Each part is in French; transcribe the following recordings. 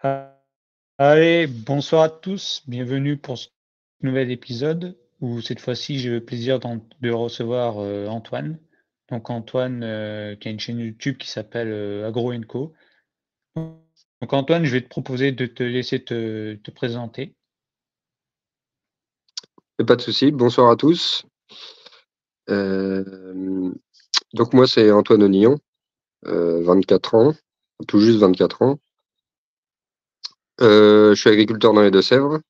Ah, allez, bonsoir à tous, bienvenue pour ce nouvel épisode où cette fois-ci j'ai le plaisir de recevoir Antoine. Donc Antoine qui a une chaîne YouTube qui s'appelle Agro Co. Donc Antoine, je vais te proposer de te laisser te présenter. Pas de souci. Bonsoir à tous. Euh, donc moi c'est Antoine Onillon, 24 ans, tout juste 24 ans. Je suis agriculteur dans les Deux-Sèvres.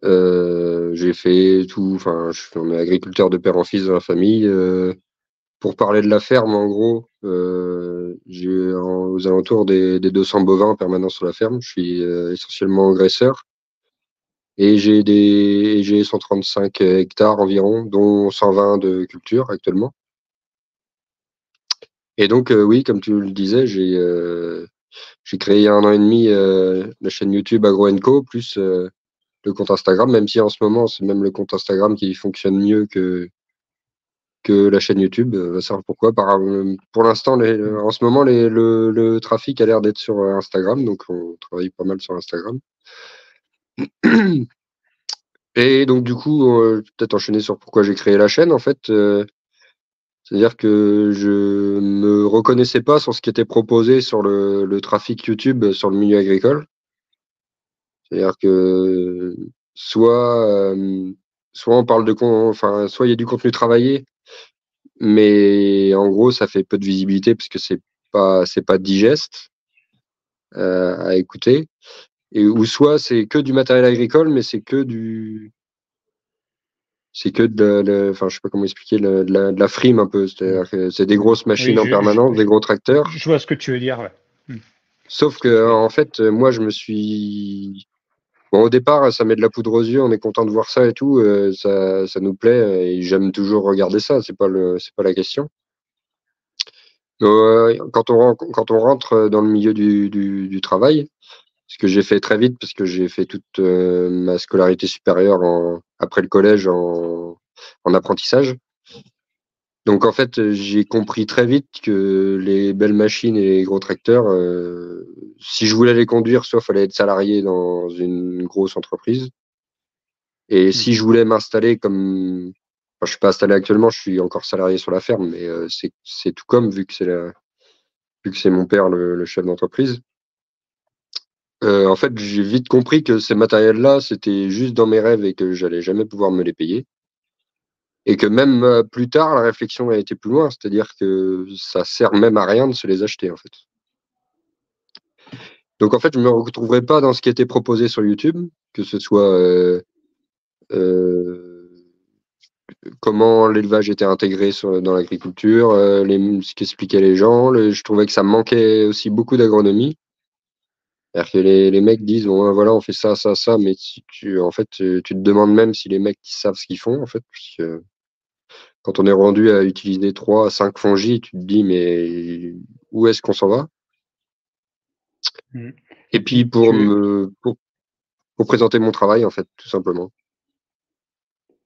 J'ai fait tout, enfin on est agriculteur de père en fils dans la famille. Pour parler de la ferme, en gros, aux alentours des 200 bovins en permanence sur la ferme. Je suis essentiellement engraisseur et j'ai 135 hectares environ, dont 120 de culture actuellement. Et donc, oui, comme tu le disais, j'ai créé il y a 1 an et demi la chaîne YouTube Agro Co, plus le compte Instagram, même si en ce moment, c'est même le compte Instagram qui fonctionne mieux que la chaîne YouTube. On va savoir pourquoi. Pour l'instant, Mm. en ce moment, le trafic a l'air d'être sur Instagram, donc on travaille pas mal sur Instagram. Et donc, du coup, peut-être enchaîner sur pourquoi j'ai créé la chaîne, en fait. C'est-à-dire que je me reconnaissais pas sur ce qui était proposé sur le trafic YouTube sur le milieu agricole. C'est-à-dire que soit, soit on parle enfin, soit il y a du contenu travaillé, mais en gros, ça fait peu de visibilité parce que c'est pas digeste à écouter. Ou soit c'est que du matériel agricole, mais c'est que enfin, je sais pas comment expliquer, de la frime un peu. Mm. C'est-à-dire que c'est des Oui, grosses machines oui, en permanence, des gros tracteurs. je vois ce que tu veux dire, ouais. Mm. Sauf Tout à que, fait. en fait, moi, bon, au départ, ça met de la poudre aux yeux, on est content de voir ça et tout, ça nous plaît, et j'aime toujours regarder ça, c'est pas la question. Quand on rentre dans le milieu du travail, ce que j'ai fait très vite, parce que j'ai fait toute ma scolarité supérieure après le collège en apprentissage. Donc en fait, j'ai compris très vite que les belles machines et les gros tracteurs, si je voulais les conduire, soit fallait être salarié dans une grosse entreprise. Et si Mhm. je voulais m'installer comme, enfin, je suis pas installé actuellement, je suis encore salarié sur la ferme, mais c'est tout comme vu que c'est mon père le chef d'entreprise. En fait, j'ai vite compris que ces matériels-là, c'était juste dans mes rêves et que j'allais jamais pouvoir me les payer. Et que même plus tard, la réflexion a été plus loin, c'est-à-dire que ça sert même à rien de se les acheter, en fait. Donc en fait, je me retrouverai pas dans ce qui était proposé sur YouTube, que ce soit euh, comment l'élevage était intégré dans l'agriculture, ce qu'expliquaient les gens. Je trouvais que ça me manquait aussi beaucoup d'agronomie. C'est-à-dire que les mecs disent, bon, voilà, on fait ça, ça, ça, mais si en fait, tu te demandes même si les mecs savent ce qu'ils font, en fait, puisque quand on est rendu à utiliser 3 à 5 fongies, tu te dis, mais où est-ce qu'on s'en va? Mm. Et Et puis, puis pour présenter mon travail, en fait, tout simplement.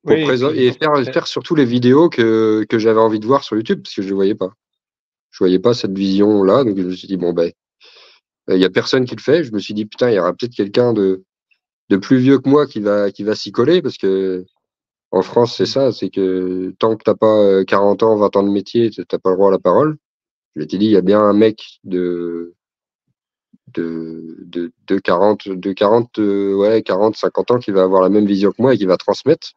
oui, et Et puis faire surtout les vidéos que j'avais envie de voir sur YouTube, parce que je ne voyais pas. Je voyais pas cette vision-là, donc je me suis dit, bon, ben, il y a personne qui le fait. Je me suis dit, putain, il y aura peut-être quelqu'un de plus vieux que moi qui va s'y coller, parce que en France, c'est mm. ça, c'est que tant que t'as pas 40 ans, 20 ans de métier, t'as pas le droit à la parole. Je m'étais dit, il y a bien un mec de 40, ouais, 40, 50 ans qui va avoir la même vision que moi et qui va transmettre.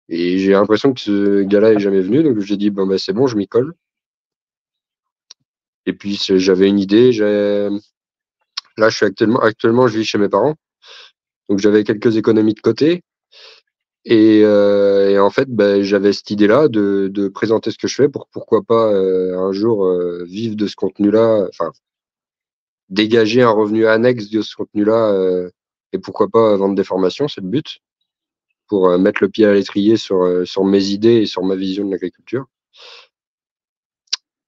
Et j'ai l'impression que ce gars-là est jamais venu, donc j'ai dit, bon, ben, c'est bon, je m'y colle. Et puis, j'avais une idée, là, actuellement, je vis chez mes parents. Donc j'avais quelques économies de côté. Et en fait, ben, j'avais cette idée-là de présenter ce que je fais pour pourquoi pas un jour vivre de ce contenu-là, enfin dégager un revenu annexe de ce contenu-là, et pourquoi pas vendre des formations, c'est le but, pour mettre le pied à l'étrier sur mes idées et sur ma vision de l'agriculture.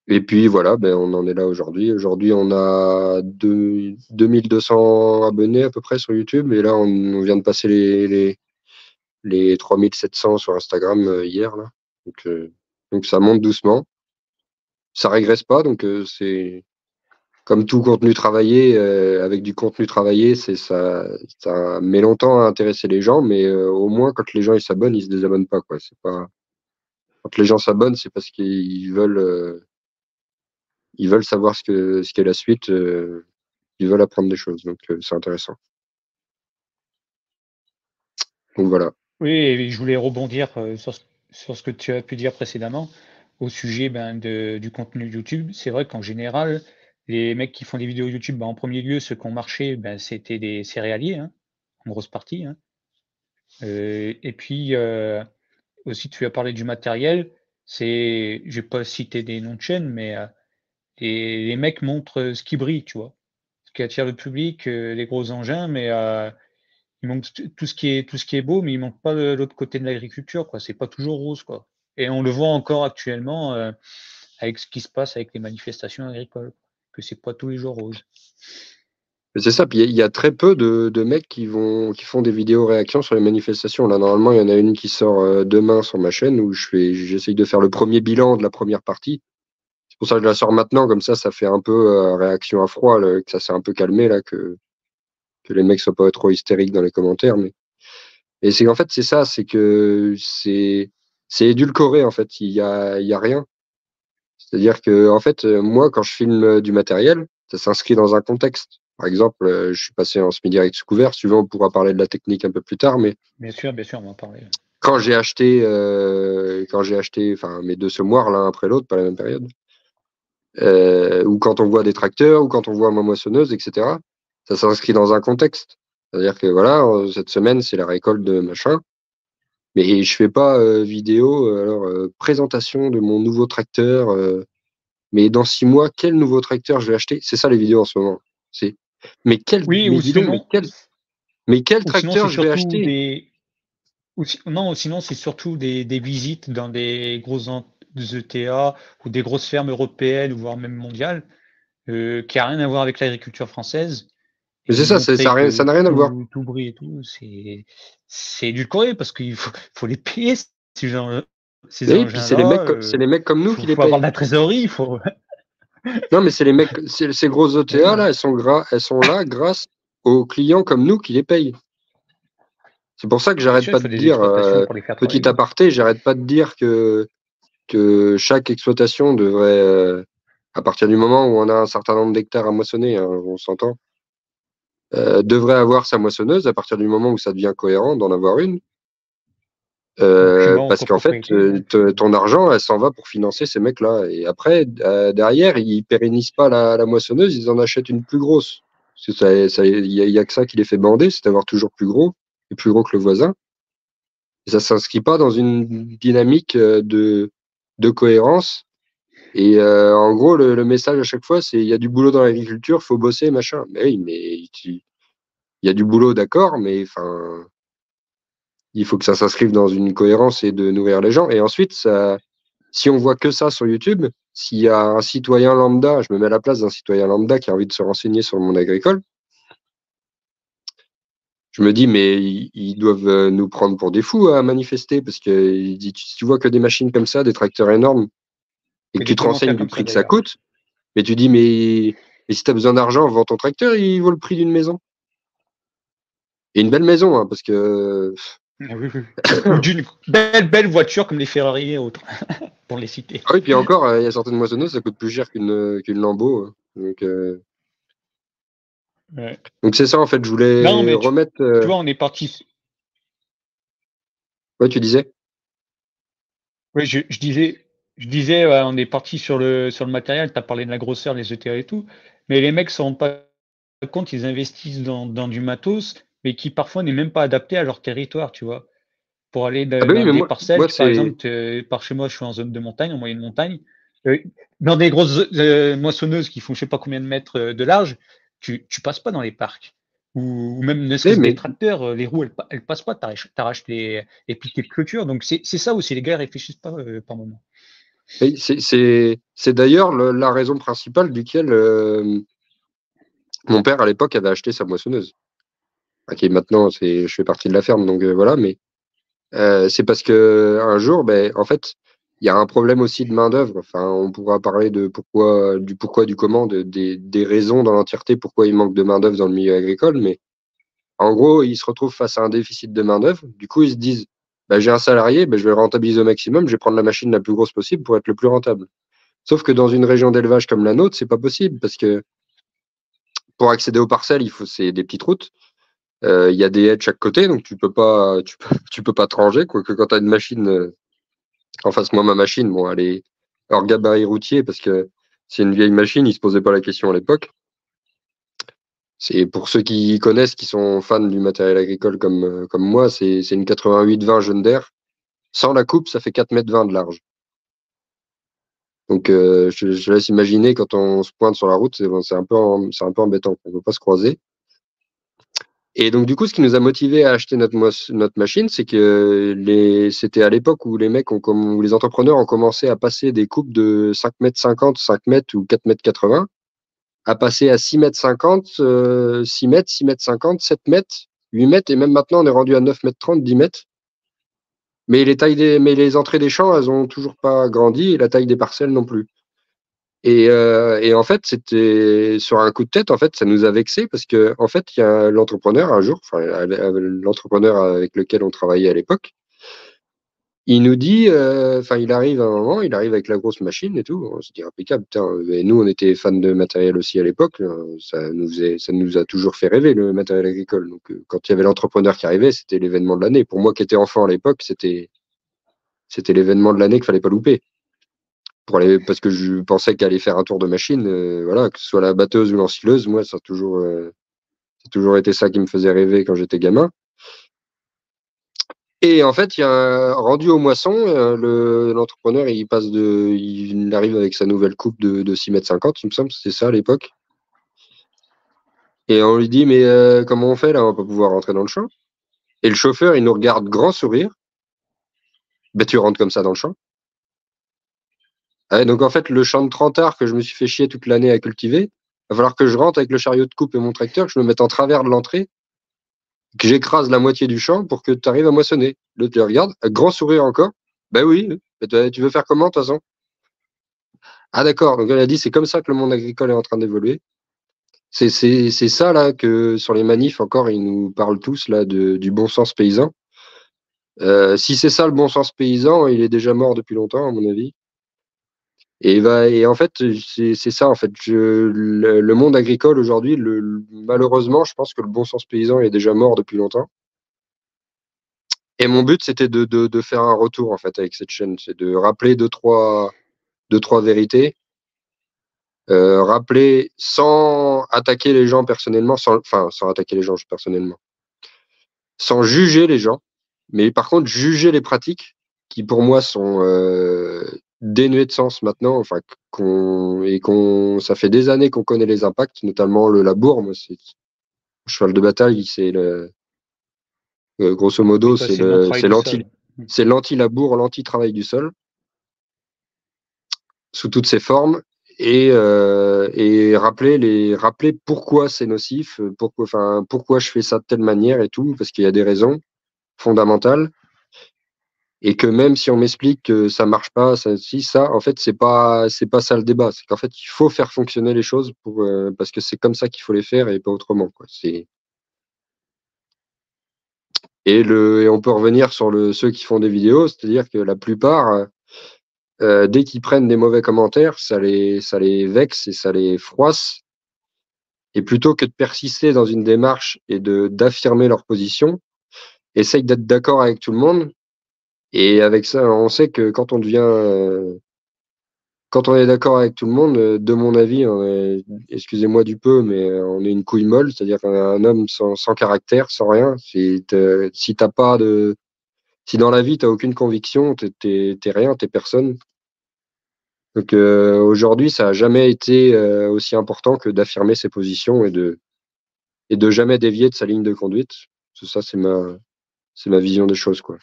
Et puis voilà, ben, on en est là aujourd'hui. Aujourd'hui, on a 2200 abonnés à peu près sur YouTube, et là, on vient de passer les 3700 sur Instagram hier, là. Donc ça monte doucement. Ça régresse pas, donc comme tout contenu travaillé, avec du contenu travaillé, ça met longtemps à intéresser les gens, mais au moins quand les gens ils s'abonnent, ils se désabonnent pas, quoi. C'est pas Quand les gens s'abonnent, c'est parce ils veulent savoir ce qu'est la suite, ils veulent apprendre des choses, donc c'est intéressant. Donc voilà. Oui, et je voulais rebondir sur ce que tu as pu dire précédemment au sujet du contenu YouTube. C'est vrai qu'en général, les mecs qui font des vidéos YouTube, en premier lieu, ceux qui ont marché, c'était des céréaliers, hein, en grosse partie, hein. Et puis aussi, tu as parlé du matériel. Je vais pas citer des noms de chaînes, mais les mecs montrent ce qui brille, tu vois, ce qui attire le public, les gros engins, mais il manque tout ce qui est beau, mais il manque pas l'autre côté de l'agriculture, quoi. C'est pas toujours rose, quoi. Et on le voit encore actuellement avec ce qui se passe avec les manifestations agricoles, que c'est pas tous les jours rose. C'est ça, puis il y a très peu de mecs qui font des vidéos réactions sur les manifestations. Là, normalement, il y en a une qui sort demain sur ma chaîne où j'essaye de faire le premier bilan de la première partie. C'est pour ça que je la sors maintenant, comme ça fait un peu réaction à froid, que ça s'est un peu calmé, là, que les mecs soient pas trop hystériques dans les commentaires. Et c'est en fait, c'est ça, c'est que c'est édulcoré, en fait. Il y a rien. C'est-à-dire que, en fait, moi, quand je filme du matériel, ça s'inscrit dans un contexte. Par exemple, je suis passé en semi-direct sous couvert. Si tu veux, on pourra parler de la technique un peu plus tard, mais Bien sûr, on va en parler. quand j'ai acheté, enfin, mes deux semoirs l'un après l'autre, pas la même période, ou quand on voit des tracteurs, ou quand on voit ma moissonneuse, etc., ça s'inscrit dans un contexte. C'est-à-dire que voilà, cette semaine, c'est la récolte de machin. Mais je fais pas vidéo, présentation de mon nouveau tracteur. Mais dans 6 mois, quel nouveau tracteur je vais acheter? C'est ça les vidéos en ce moment. C'est Oui, mais dis donc, mais quel ou sinon tracteur c'est je vais surtout acheter? non, sinon c'est surtout des visites dans des grosses ETA ou des grosses fermes européennes, voire même mondiales, qui a rien à voir avec l'agriculture française. Mais c'est Et ça, montrer ça que n'a rien à voir. tout brille et tout, c'est édulcoré parce qu'il faut les payer, ces Et puis engins-là. c'est les mecs comme nous qui les Faut avoir de payent. la trésorerie, il faut. Non, mais c'est les mecs, ces grosses Oui, OTA là, elles sont là grâce aux clients comme nous qui les payent. C'est pour ça que bien j'arrête sûr, il pas faut de des dire, exploitations pour les faire petit travailler. aparté, j'arrête pas de dire que chaque exploitation devrait, à partir du moment où on a un certain nombre d'hectares à moissonner, hein, on s'entend, devrait avoir sa moissonneuse à partir du moment où ça devient cohérent d'en avoir une. Document en Parce qu'en fait, copropriété, ouais. ton argent, elle s'en va pour financer ces mecs-là. Et après, derrière, ils pérennisent pas la moissonneuse, ils en achètent une plus grosse. Parce que il y a que ça qui les fait bander, c'est d'avoir toujours plus gros et plus gros que le voisin. Et ça s'inscrit pas dans une dynamique de cohérence. Et en gros, le message à chaque fois, c'est il y a du boulot dans l'agriculture, faut bosser, machin. Mais oui, il y a du boulot, d'accord, mais enfin, il faut que ça s'inscrive dans une cohérence et de nourrir les gens. Et ensuite, si on voit que ça sur YouTube, s'il y a un citoyen lambda, je me mets à la place d'un citoyen lambda qui a envie de se renseigner sur le monde agricole, je me dis, mais ils doivent nous prendre pour des fous à manifester, parce que si tu vois que des machines comme ça, des tracteurs énormes, et que Que tu des te renseignes commentaires du comme ça prix que ça d'ailleurs. coûte, mais tu dis, mais si tu as besoin d'argent, vends ton tracteur, il vaut le prix d'une maison. Et une belle maison, hein, parce que Ah oui, oui. Ou d'une belle voiture comme les Ferrari et autres, pour les citer. ah oui, puis encore, il y a certaines moissonneuses, ça coûte plus cher qu'une Lambo, hein. Ouais. Donc c'est ça, en fait, je Non, voulais mais remettre. tu vois, on est parti. Ouais, tu disais? Oui, je disais, on est parti sur le matériel. Tu as parlé de la grosseur, les ETA et tout. Mais les mecs ne se rendent pas compte, ils investissent dans du matos, mais qui parfois n'est même pas adapté à leur territoire, tu vois. Pour aller Ah bah oui, dans mais des parcelles, moi par c'est. exemple, par chez moi, je suis en zone de montagne, en moyenne montagne. euh, dans des grosses moissonneuses qui font je sais pas combien de mètres de large, tu passes pas dans les parcs. Ou même ne Mais, serait-ce des mais tracteurs, les roues, elles passent pas, t'arraches les piquets de clôture. Donc c'est ça aussi, les gars réfléchissent pas par moment. c'est d'ailleurs la raison principale duquel mon père à l'époque avait acheté sa moissonneuse. Ok, maintenant je fais partie de la ferme, donc voilà, mais c'est parce que un jour, ben, en fait, il y a un problème aussi de main-d'œuvre. Enfin, on pourra parler de pourquoi, du comment, des raisons dans l'entièreté pourquoi il manque de main-d'œuvre dans le milieu agricole. Mais en gros, ils se retrouvent face à un déficit de main-d'œuvre. Du coup, ils se disent, bah, j'ai un salarié, bah, je vais le rentabiliser au maximum, je vais prendre la machine la plus grosse possible pour être le plus rentable. Sauf que dans une région d'élevage comme la nôtre, c'est pas possible parce que pour accéder aux parcelles, c'est des petites routes. Il y a des haies de chaque côté, donc tu peux pas te ranger. Quoique quand tu as une machine, en face, moi, ma machine, bon, elle est hors gabarit routier parce que c'est une vieille machine, ils se posaient pas la question à l'époque. C'est pour ceux qui connaissent, qui sont fans du matériel agricole comme moi, c'est une 88-20 Jeune d'Air. Sans la coupe, ça fait 4,20 m de large. Donc, je laisse imaginer quand on se pointe sur la route, c'est un peu embêtant. On ne peut pas se croiser. Et donc, du coup, ce qui nous a motivé à acheter notre machine, c'est que c'était à l'époque où où les entrepreneurs ont commencé à passer des coupes de 5,50 m, 5 mètres ou 4,80 m, à passer à 6,50 m, 6 mètres, 6,50 m, 7 mètres, 8 mètres, et même maintenant, on est rendu à 9,30 m, 10 mètres. Mais mais les entrées des champs, elles ont toujours pas grandi et la taille des parcelles non plus. Et en fait, c'était sur un coup de tête, en fait, ça nous a vexé parce que, en fait, il y a l'entrepreneur un jour, enfin, l'entrepreneur avec lequel on travaillait à l'époque, il nous dit, enfin, il arrive à un moment, il arrive avec la grosse machine et tout, on se dit impeccable, putain, et nous, on était fans de matériel aussi à l'époque, ça nous a toujours fait rêver, le matériel agricole. Donc, quand il y avait l'entrepreneur qui arrivait, c'était l'événement de l'année. Pour moi qui étais enfant à l'époque, c'était l'événement de l'année qu'il fallait pas louper parce que je pensais qu'aller faire un tour de machine, voilà, que ce soit la batteuse ou l'ensileuse, moi, ça a toujours été ça qui me faisait rêver quand j'étais gamin. Et en fait, rendu aux moissons, l'entrepreneur, il arrive avec sa nouvelle coupe de 6,50 m, il me semble, c'était ça à l'époque. Et on lui dit, mais comment on fait là? On va pas pouvoir rentrer dans le champ. Et le chauffeur, il nous regarde grand sourire. Ben, tu rentres comme ça dans le champ. Ouais, donc en fait, le champ de 30 arts que je me suis fait chier toute l'année à cultiver, va falloir que je rentre avec le chariot de coupe et mon tracteur, que je me mette en travers de l'entrée, que j'écrase la moitié du champ pour que tu arrives à moissonner. L'autre le regarde, grand sourire encore. Ben oui, tu veux faire comment de toute façon? Ah d'accord, donc elle a dit c'est comme ça que le monde agricole est en train d'évoluer. C'est ça là que sur les manifs encore, ils nous parlent tous là du bon sens paysan. Si c'est ça le bon sens paysan, il est déjà mort depuis longtemps à mon avis. Et en fait, c'est ça, en fait. Le monde agricole aujourd'hui, malheureusement, je pense que le bon sens paysan est déjà mort depuis longtemps. Et mon but, c'était de faire un retour, en fait, avec cette chaîne. C'est de rappeler deux, trois vérités. Rappeler sans attaquer les gens personnellement, sans attaquer les gens personnellement, sans juger les gens, mais par contre, juger les pratiques qui, pour moi, sont dénuées de sens maintenant, enfin, ça fait des années qu'on connaît les impacts, notamment le labour. Moi, c'est cheval de bataille, grosso Oui, modo, toi, c'est le non-travail du sol. c'est l'anti-labour, l'anti-travail du sol, sous toutes ses formes. Et rappeler pourquoi c'est nocif, pourquoi je fais ça de telle manière et tout, parce qu'il y a des raisons fondamentales. Et que même si on m'explique que ça marche pas, ça, en fait, c'est pas ça le débat. C'est qu'en fait, il faut faire fonctionner les choses parce que c'est comme ça qu'il faut les faire et pas autrement, quoi. Et on peut revenir sur ceux qui font des vidéos, c'est-à-dire que la plupart, dès qu'ils prennent des mauvais commentaires, ça les vexe et ça les froisse. Et plutôt que de persister dans une démarche et d'affirmer leur position, essayent d'être d'accord avec tout le monde. Et avec ça, on sait que quand on est d'accord avec tout le monde, de mon avis, excusez-moi du peu, mais on est une couille molle, c'est-à-dire qu'on est un homme sans caractère, sans rien. Si t'as pas de, si dans la vie t'as aucune conviction, t'es rien, t'es personne. Donc aujourd'hui, ça a jamais été aussi important que d'affirmer ses positions et de jamais dévier de sa ligne de conduite. Ça, c'est ma vision des choses, quoi.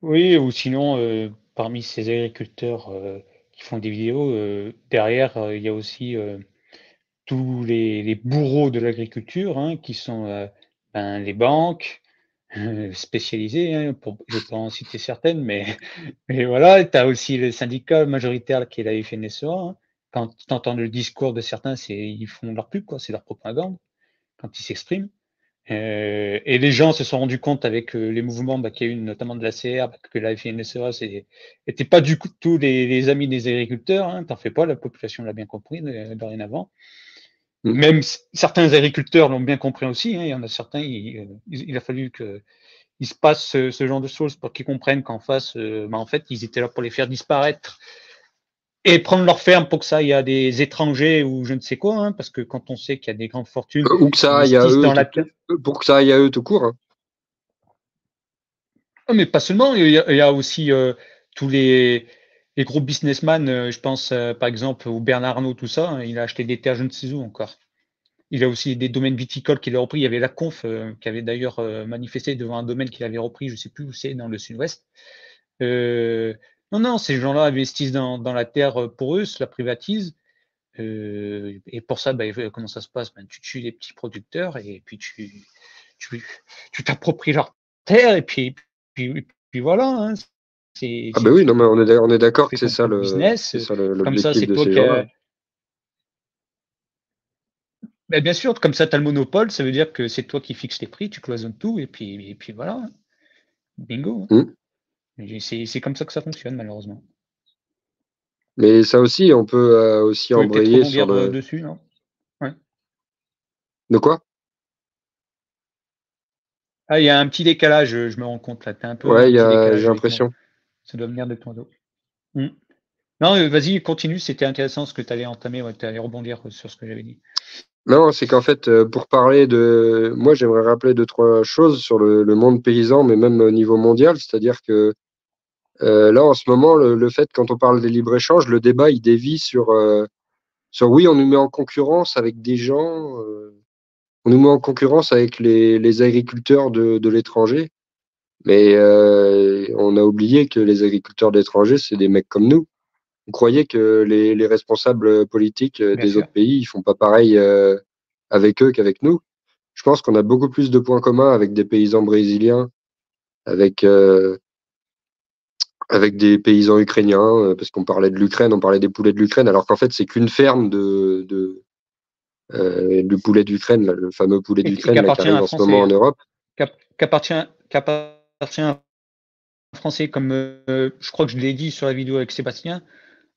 Oui, ou sinon, parmi ces agriculteurs qui font des vidéos, derrière, il y a aussi tous les bourreaux de l'agriculture, hein, qui sont ben, les banques, spécialisées, hein, je ne vais pas en citer certaines, mais voilà, tu as aussi le syndicat majoritaire qui est la FNSEA, hein. Quand tu entends le discours de certains, ils font leur pub, quoi, c'est leur propagande quand ils s'expriment. Et les gens se sont rendus compte avec les mouvements qu'il y a eu, notamment de la CR, que la FNSEA n'était pas du tout les amis des agriculteurs, hein, t'en fais pas, la population l'a bien compris dorénavant. Mm. Même certains agriculteurs l'ont bien compris aussi, hein, il y en a certains, il a fallu qu'il se passe ce genre de choses pour qu'ils comprennent qu'en face, en fait, ils étaient là pour les faire disparaître et prendre leur ferme pour que ça aille à des étrangers ou je ne sais quoi, hein, parce que quand on sait qu'il y a des grandes fortunes Ou que qui ça aille à investissent eux, dans la terre. pour que ça aille à eux tout court. Hein. Mais pas seulement, il y a aussi tous les gros businessmen, je pense par exemple au Bernard Arnault, tout ça, hein, il a acheté des terres je ne sais où encore. Il a aussi des domaines viticoles qu'il a repris. Il y avait la Conf qui avait d'ailleurs manifesté devant un domaine qu'il avait repris, je ne sais plus où c'est, dans le sud-ouest. Non, non, ces gens-là investissent dans la terre pour eux, se la privatisent. Et pour ça, comment ça se passe? Tu tues les petits producteurs et puis tu, tu t'appropries leur terre et puis voilà. Hein. Ah ben oui, non, mais on est Tu d'accord que fais ton propre business. c'est ça Comme ça, l'objectif c'est de toi ces qui gens-là. as. Bien sûr, comme ça, tu as le monopole. Ça veut dire que c'est toi qui fixes les prix, tu cloisonnes tout et puis voilà. Bingo. Mm. C'est comme ça que ça fonctionne, malheureusement. Mais ça aussi, on peut aussi Tu veux peut-être embrayer sur rebondir le. dessus, non? Ouais. De quoi? Ah, il y a un petit décalage, je me rends compte là. Tu as un peu Ouais, un petit j'ai décalage avec moi. l'impression. Ça doit venir de ton dos. Mm. Non, vas-y, continue. C'était intéressant ce que tu allais entamer. Ouais, tu allais rebondir sur ce que j'avais dit. Non, c'est qu'en fait, pour parler de. Moi, j'aimerais rappeler deux, trois choses sur le monde paysan, mais même au niveau mondial. C'est-à-dire que là, en ce moment, le fait, quand on parle des libres-échanges, le débat, il dévie sur oui, on nous met en concurrence avec des gens, on nous met en concurrence avec les agriculteurs de l'étranger, mais on a oublié que les agriculteurs de l'étranger, c'est des mecs comme nous. Vous croyez que les responsables politiques Bien des sûr. autres pays, ils font pas pareil avec eux qu'avec nous? Je pense qu'on a beaucoup plus de points communs avec des paysans brésiliens, avec, avec des paysans ukrainiens, parce qu'on parlait de l'Ukraine, on parlait des poulets de l'Ukraine, alors qu'en fait, c'est qu'une ferme du poulet d'Ukraine, là, le fameux poulet Et d'Ukraine là, qui qu'appartient à arrive un en ce moment Français. en Hein. Europe. Qu'appartient à un Français, comme je crois que je l'ai dit sur la vidéo avec Sébastien.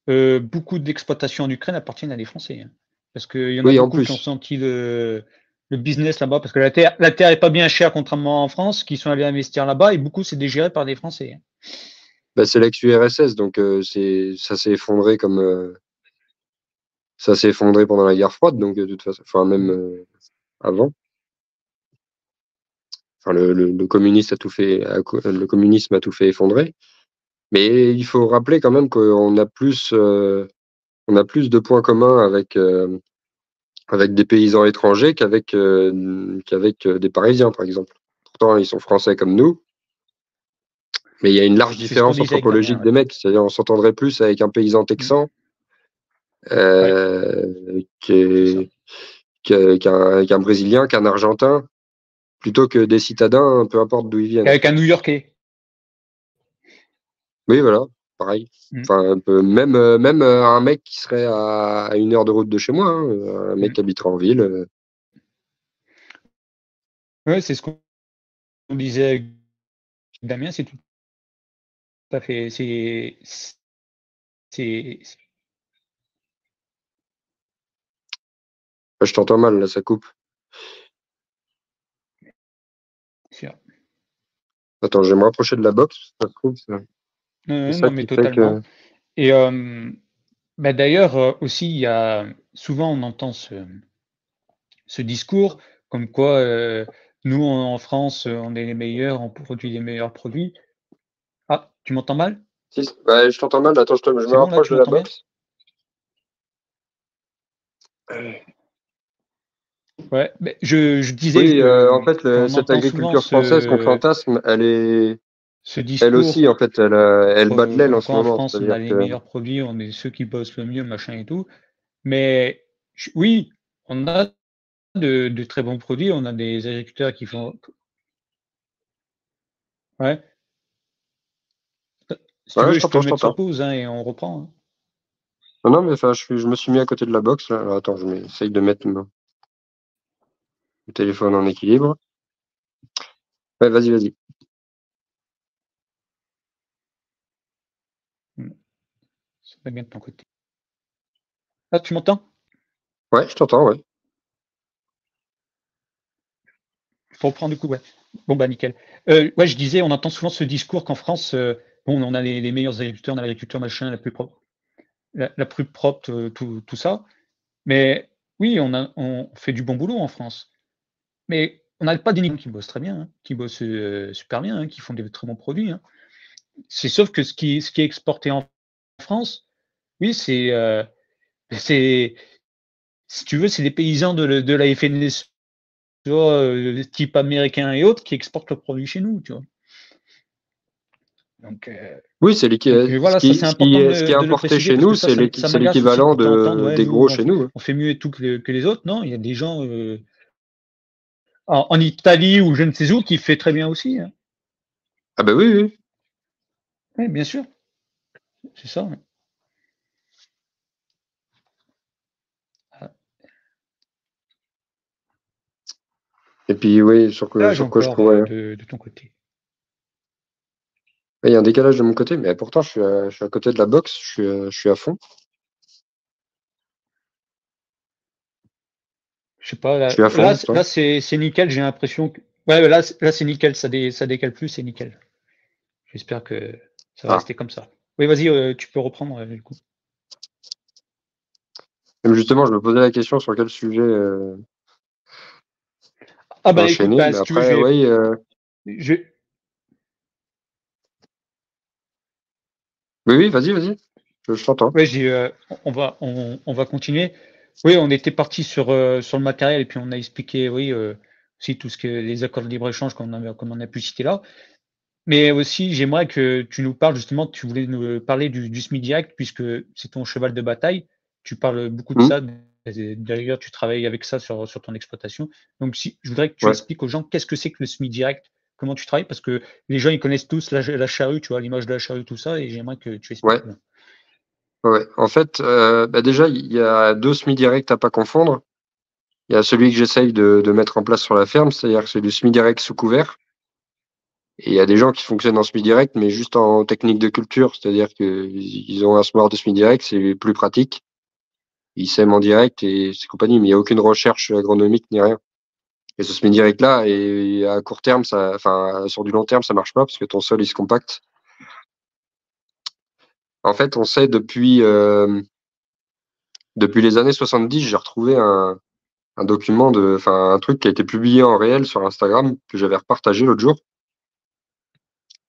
Beaucoup d'exploitations en Ukraine appartiennent à des Français. Hein. Parce qu'il y en a Oui, en beaucoup qui ont plus. senti le business là-bas. Parce que la terre est pas bien chère, contrairement en France, qui sont allés investir là-bas. Et beaucoup, c'est géré par des Français. Hein. Bah, c'est l'ex-URSS, donc ça s'est effondré pendant la guerre froide, donc de toute façon, enfin même Mm. avant. Enfin, le communiste a tout fait, le communisme a tout fait effondrer. Mais il faut rappeler quand même on a plus de points communs avec des paysans étrangers qu'avec des Parisiens, par exemple. Pourtant, ils sont français comme nous, mais il y a une large C'est ce qu'on différence disait avec Damien. anthropologique Ouais. des mecs. C'est-à-dire, on s'entendrait plus avec un paysan Mm. texan Ouais, c'est ça. qu'un Brésilien, qu'un Argentin, plutôt que des citadins, peu importe d'où ils viennent. Avec un New-Yorkais. Oui, voilà, pareil. Mm. Enfin, même un mec qui serait à 1 heure de route de chez moi, hein, un mec Mm. qui habiterait en ville. Ouais, c'est ce qu'on disait avec Damien. C'est tout à fait. C'est- Je t'entends mal, là, ça coupe. sûr. Attends, je vais me rapprocher de la box. Ça se trouve, c'est ça Non, mais qui fait que. totalement. Et d'ailleurs, aussi, il y a souvent on entend ce discours comme quoi nous en France on est les meilleurs, on produit les meilleurs produits. Ah, tu m'entends mal? Si, ouais, je t'entends mal. Attends, je me C'est bon là, rapproche tu de la m'entends bien? box. Ouais, mais je disais Oui, en fait, qu'on cette entend souvent agriculture française qu'on fantasme, ce elle aussi, discours en fait, elle bat de l'aile en comme ce quoi en moment. France on a C'est-à-dire les que. meilleurs produits, on est ceux qui bossent le mieux, machin et tout. Mais oui, on a de très bons produits, on a des agriculteurs qui font. Ouais. Si tu Ouais, veux, je je peux t'entends, me je mettre sur t'entends. pause hein, et on reprend. Hein. Non, non, mais enfin, je me suis mis à côté de la box, là. Alors, attends, j'essaye de mettre le téléphone en équilibre. Ouais, vas-y, vas-y. Ça va bien de ton côté. Ah, tu m'entends? Ouais, je t'entends, ouais. Je peux reprendre du coup, ouais. Bon, bah, nickel. Ouais, je disais, on entend souvent ce discours qu'en France, bon, on a les meilleurs agriculteurs, on a l'agriculture machin, la plus propre, la plus propre, tout ça. Mais oui, on fait du bon boulot en France. Mais on n'a pas des qui bossent très bien, hein, qui bossent super bien, hein, qui font des très bons produits. Hein. C'est sauf que ce qui est exporté en France, oui, c'est si tu veux, c'est les paysans de la FNSE, tu vois, type américain et autres, qui exportent leurs produits chez nous, tu vois. Donc, Oui, voilà, ça c'est important ce qui est de le importé préciser chez parce que nous, ça c'est m'agace aussi l'équivalent d'entendre, ouais, des nous gros chez nous, hein. on fait mieux et tout que les autres. Non, il y a des gens en Italie ou je ne sais où qui fait très bien aussi. Hein. Ah bah oui, oui. Oui, bien sûr, c'est ça. Ouais. Ah, Et puis oui, décalage sur quoi je encore pourrais. de ton côté. Il y a un décalage de mon côté, mais pourtant je suis à côté de la box, je suis à fond. Je sais pas, Je suis à fond, toi. là c'est nickel, j'ai l'impression que. Ouais, là c'est nickel, ça décale plus, c'est nickel. J'espère que ça va Ah. rester comme ça. Oui, vas-y, tu peux reprendre du coup. Même justement, je me posais la question sur quel sujet Ah bah écoute, enchaîner, bah mais si tu veux, après, oui, je, oui, oui, vas-y, vas-y, je t'entends. ouais, on va continuer. Oui, on était parti sur le matériel et puis on a expliqué, oui, aussi tout ce que les accords de libre-échange comme on a pu citer là. Mais aussi, j'aimerais que tu nous parles justement, tu voulais nous parler du SMI direct puisque c'est ton cheval de bataille. Tu parles beaucoup de Hmm, ça. D'ailleurs, tu travailles avec ça sur ton exploitation. Donc, si, je voudrais que tu ouais, expliques aux gens qu'est-ce que c'est que le SMI direct, comment tu travailles, parce que les gens, ils connaissent tous la charrue, tu vois, l'image de la charrue, tout ça, et j'aimerais que tu expliques ouais, aux gens. ouais. En fait, bah déjà, il y a deux semi-directs à pas confondre. Il y a celui que j'essaye de mettre en place sur la ferme, c'est-à-dire que c'est du semi-direct sous couvert. Et il y a des gens qui fonctionnent en semi-direct, mais juste en technique de culture, c'est-à-dire qu'ils ont un semoir de semi-direct, c'est plus pratique. Ils sèment en direct et c'est compagnie, mais il n'y a aucune recherche agronomique ni rien. Et ce semi-direct là, et à court terme, enfin, sur du long terme, ça marche pas parce que ton sol il se compacte. En fait, on sait depuis les années 70, j'ai retrouvé un document enfin, un truc qui a été publié en réel sur Instagram que j'avais repartagé l'autre jour.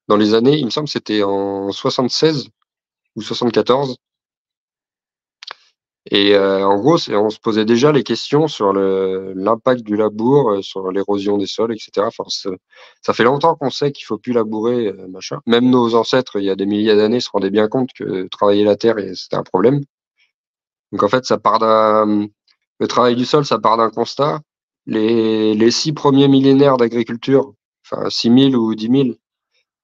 Dans les années, il me semble que c'était en 76 ou 74. Et en gros, on se posait déjà les questions sur l'impact du labour, sur l'érosion des sols, etc. Enfin, ça fait longtemps qu'on sait qu'il faut plus labourer, machin. Même nos ancêtres, il y a des milliers d'années, se rendaient bien compte que travailler la terre, c'était un problème. Donc en fait, le travail du sol, ça part d'un constat. Les 6 premiers millénaires d'agriculture, enfin 6 000 ou 10 000,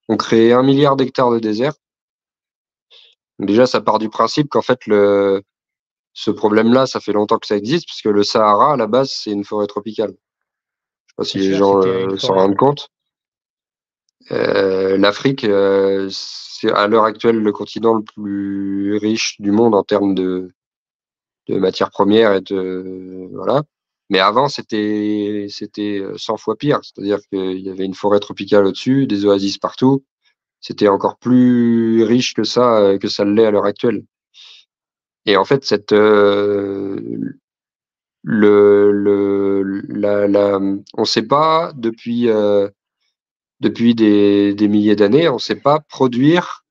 ont créé 1 milliard d'hectares de désert. Donc déjà, ça part du principe qu'en fait, ce problème-là, ça fait longtemps que ça existe, puisque le Sahara, à la base, c'est une forêt tropicale. Je sais pas si Bien les sûr, gens c'était une s'en forêt. rendent compte. L'Afrique, c'est à l'heure actuelle le continent le plus riche du monde en termes de matières premières et voilà. Mais avant, c'était 100 fois pire. C'est-à-dire qu'il y avait une forêt tropicale au-dessus, des oasis partout. C'était encore plus riche que ça l'est à l'heure actuelle. Et en fait, on ne sait pas depuis des milliers d'années, on ne sait pas produire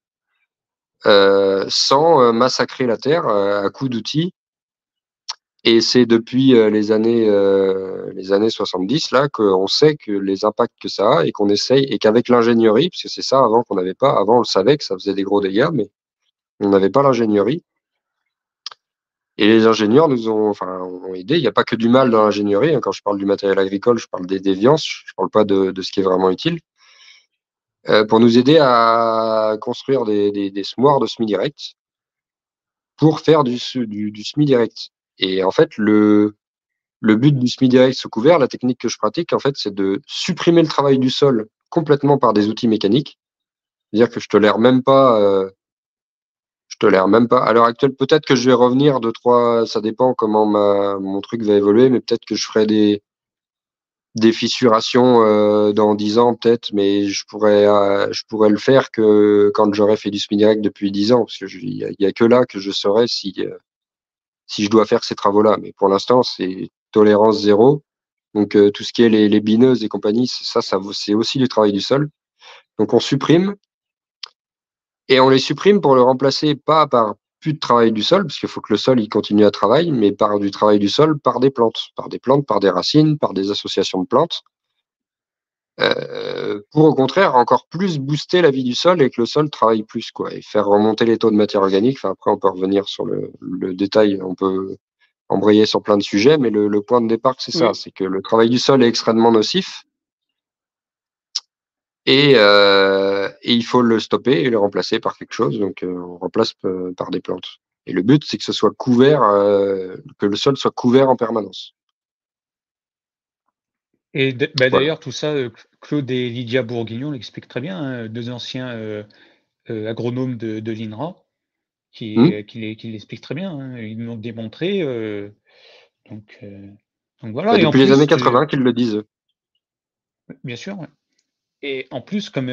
sans massacrer la terre à coups d'outils. Et c'est depuis les années 70 là qu'on sait que les impacts que ça a et qu'on essaye et qu'avec l'ingénierie, parce que c'est ça avant qu'on n'avait pas, avant on le savait que ça faisait des gros dégâts, mais on n'avait pas l'ingénierie. Et les ingénieurs enfin, ont aidé. Il n'y a pas que du mal dans l'ingénierie, hein. Quand je parle du matériel agricole, je parle des déviances, je ne parle pas de ce qui est vraiment utile. pour nous aider à construire des semoirs de semi-direct pour faire du semi-direct. Et en fait, le but du semi-direct sous couvert, la technique que je pratique, en fait, c'est de supprimer le travail du sol complètement par des outils mécaniques. C'est-à-dire que je tolère même pas. À l'heure actuelle, peut-être que je vais revenir deux, trois, ça dépend comment mon truc va évoluer, mais peut-être que je ferai des fissurations dans 10 ans peut-être, mais je pourrais le faire que quand j'aurai fait du semi-direct depuis 10 ans, parce que il y a que là que je saurai si je dois faire ces travaux-là. Mais pour l'instant, c'est tolérance zéro. Donc tout ce qui est les bineuses et compagnie, c'est aussi du travail du sol. Donc on supprime et on les supprime pour le remplacer pas par plus de travail du sol, parce qu'il faut que le sol il continue à travailler, mais par du travail du sol par des plantes, par des racines, par des associations de plantes. Pour au contraire encore plus booster la vie du sol et que le sol travaille plus, quoi, et faire remonter les taux de matière organique. Enfin, après, on peut revenir sur le détail, on peut embrayer sur plein de sujets, mais le point de départ, c'est ça, Oui. c'est que le travail du sol est extrêmement nocif et il faut le stopper et le remplacer par quelque chose. Donc, on remplace par des plantes. Et le but, c'est que ce soit couvert, que le sol soit couvert en permanence. Et Voilà. d'ailleurs, tout ça, Claude et Lydia Bourguignon l'expliquent très bien, hein, deux anciens agronomes de l'INRA, Hmm. qui l'expliquent très bien, hein. Ils nous l'ont démontré. Donc, euh, donc voilà. Bah, Et en depuis les années plus, 80 qu'ils le disent. bien sûr, ouais. Et en plus, comme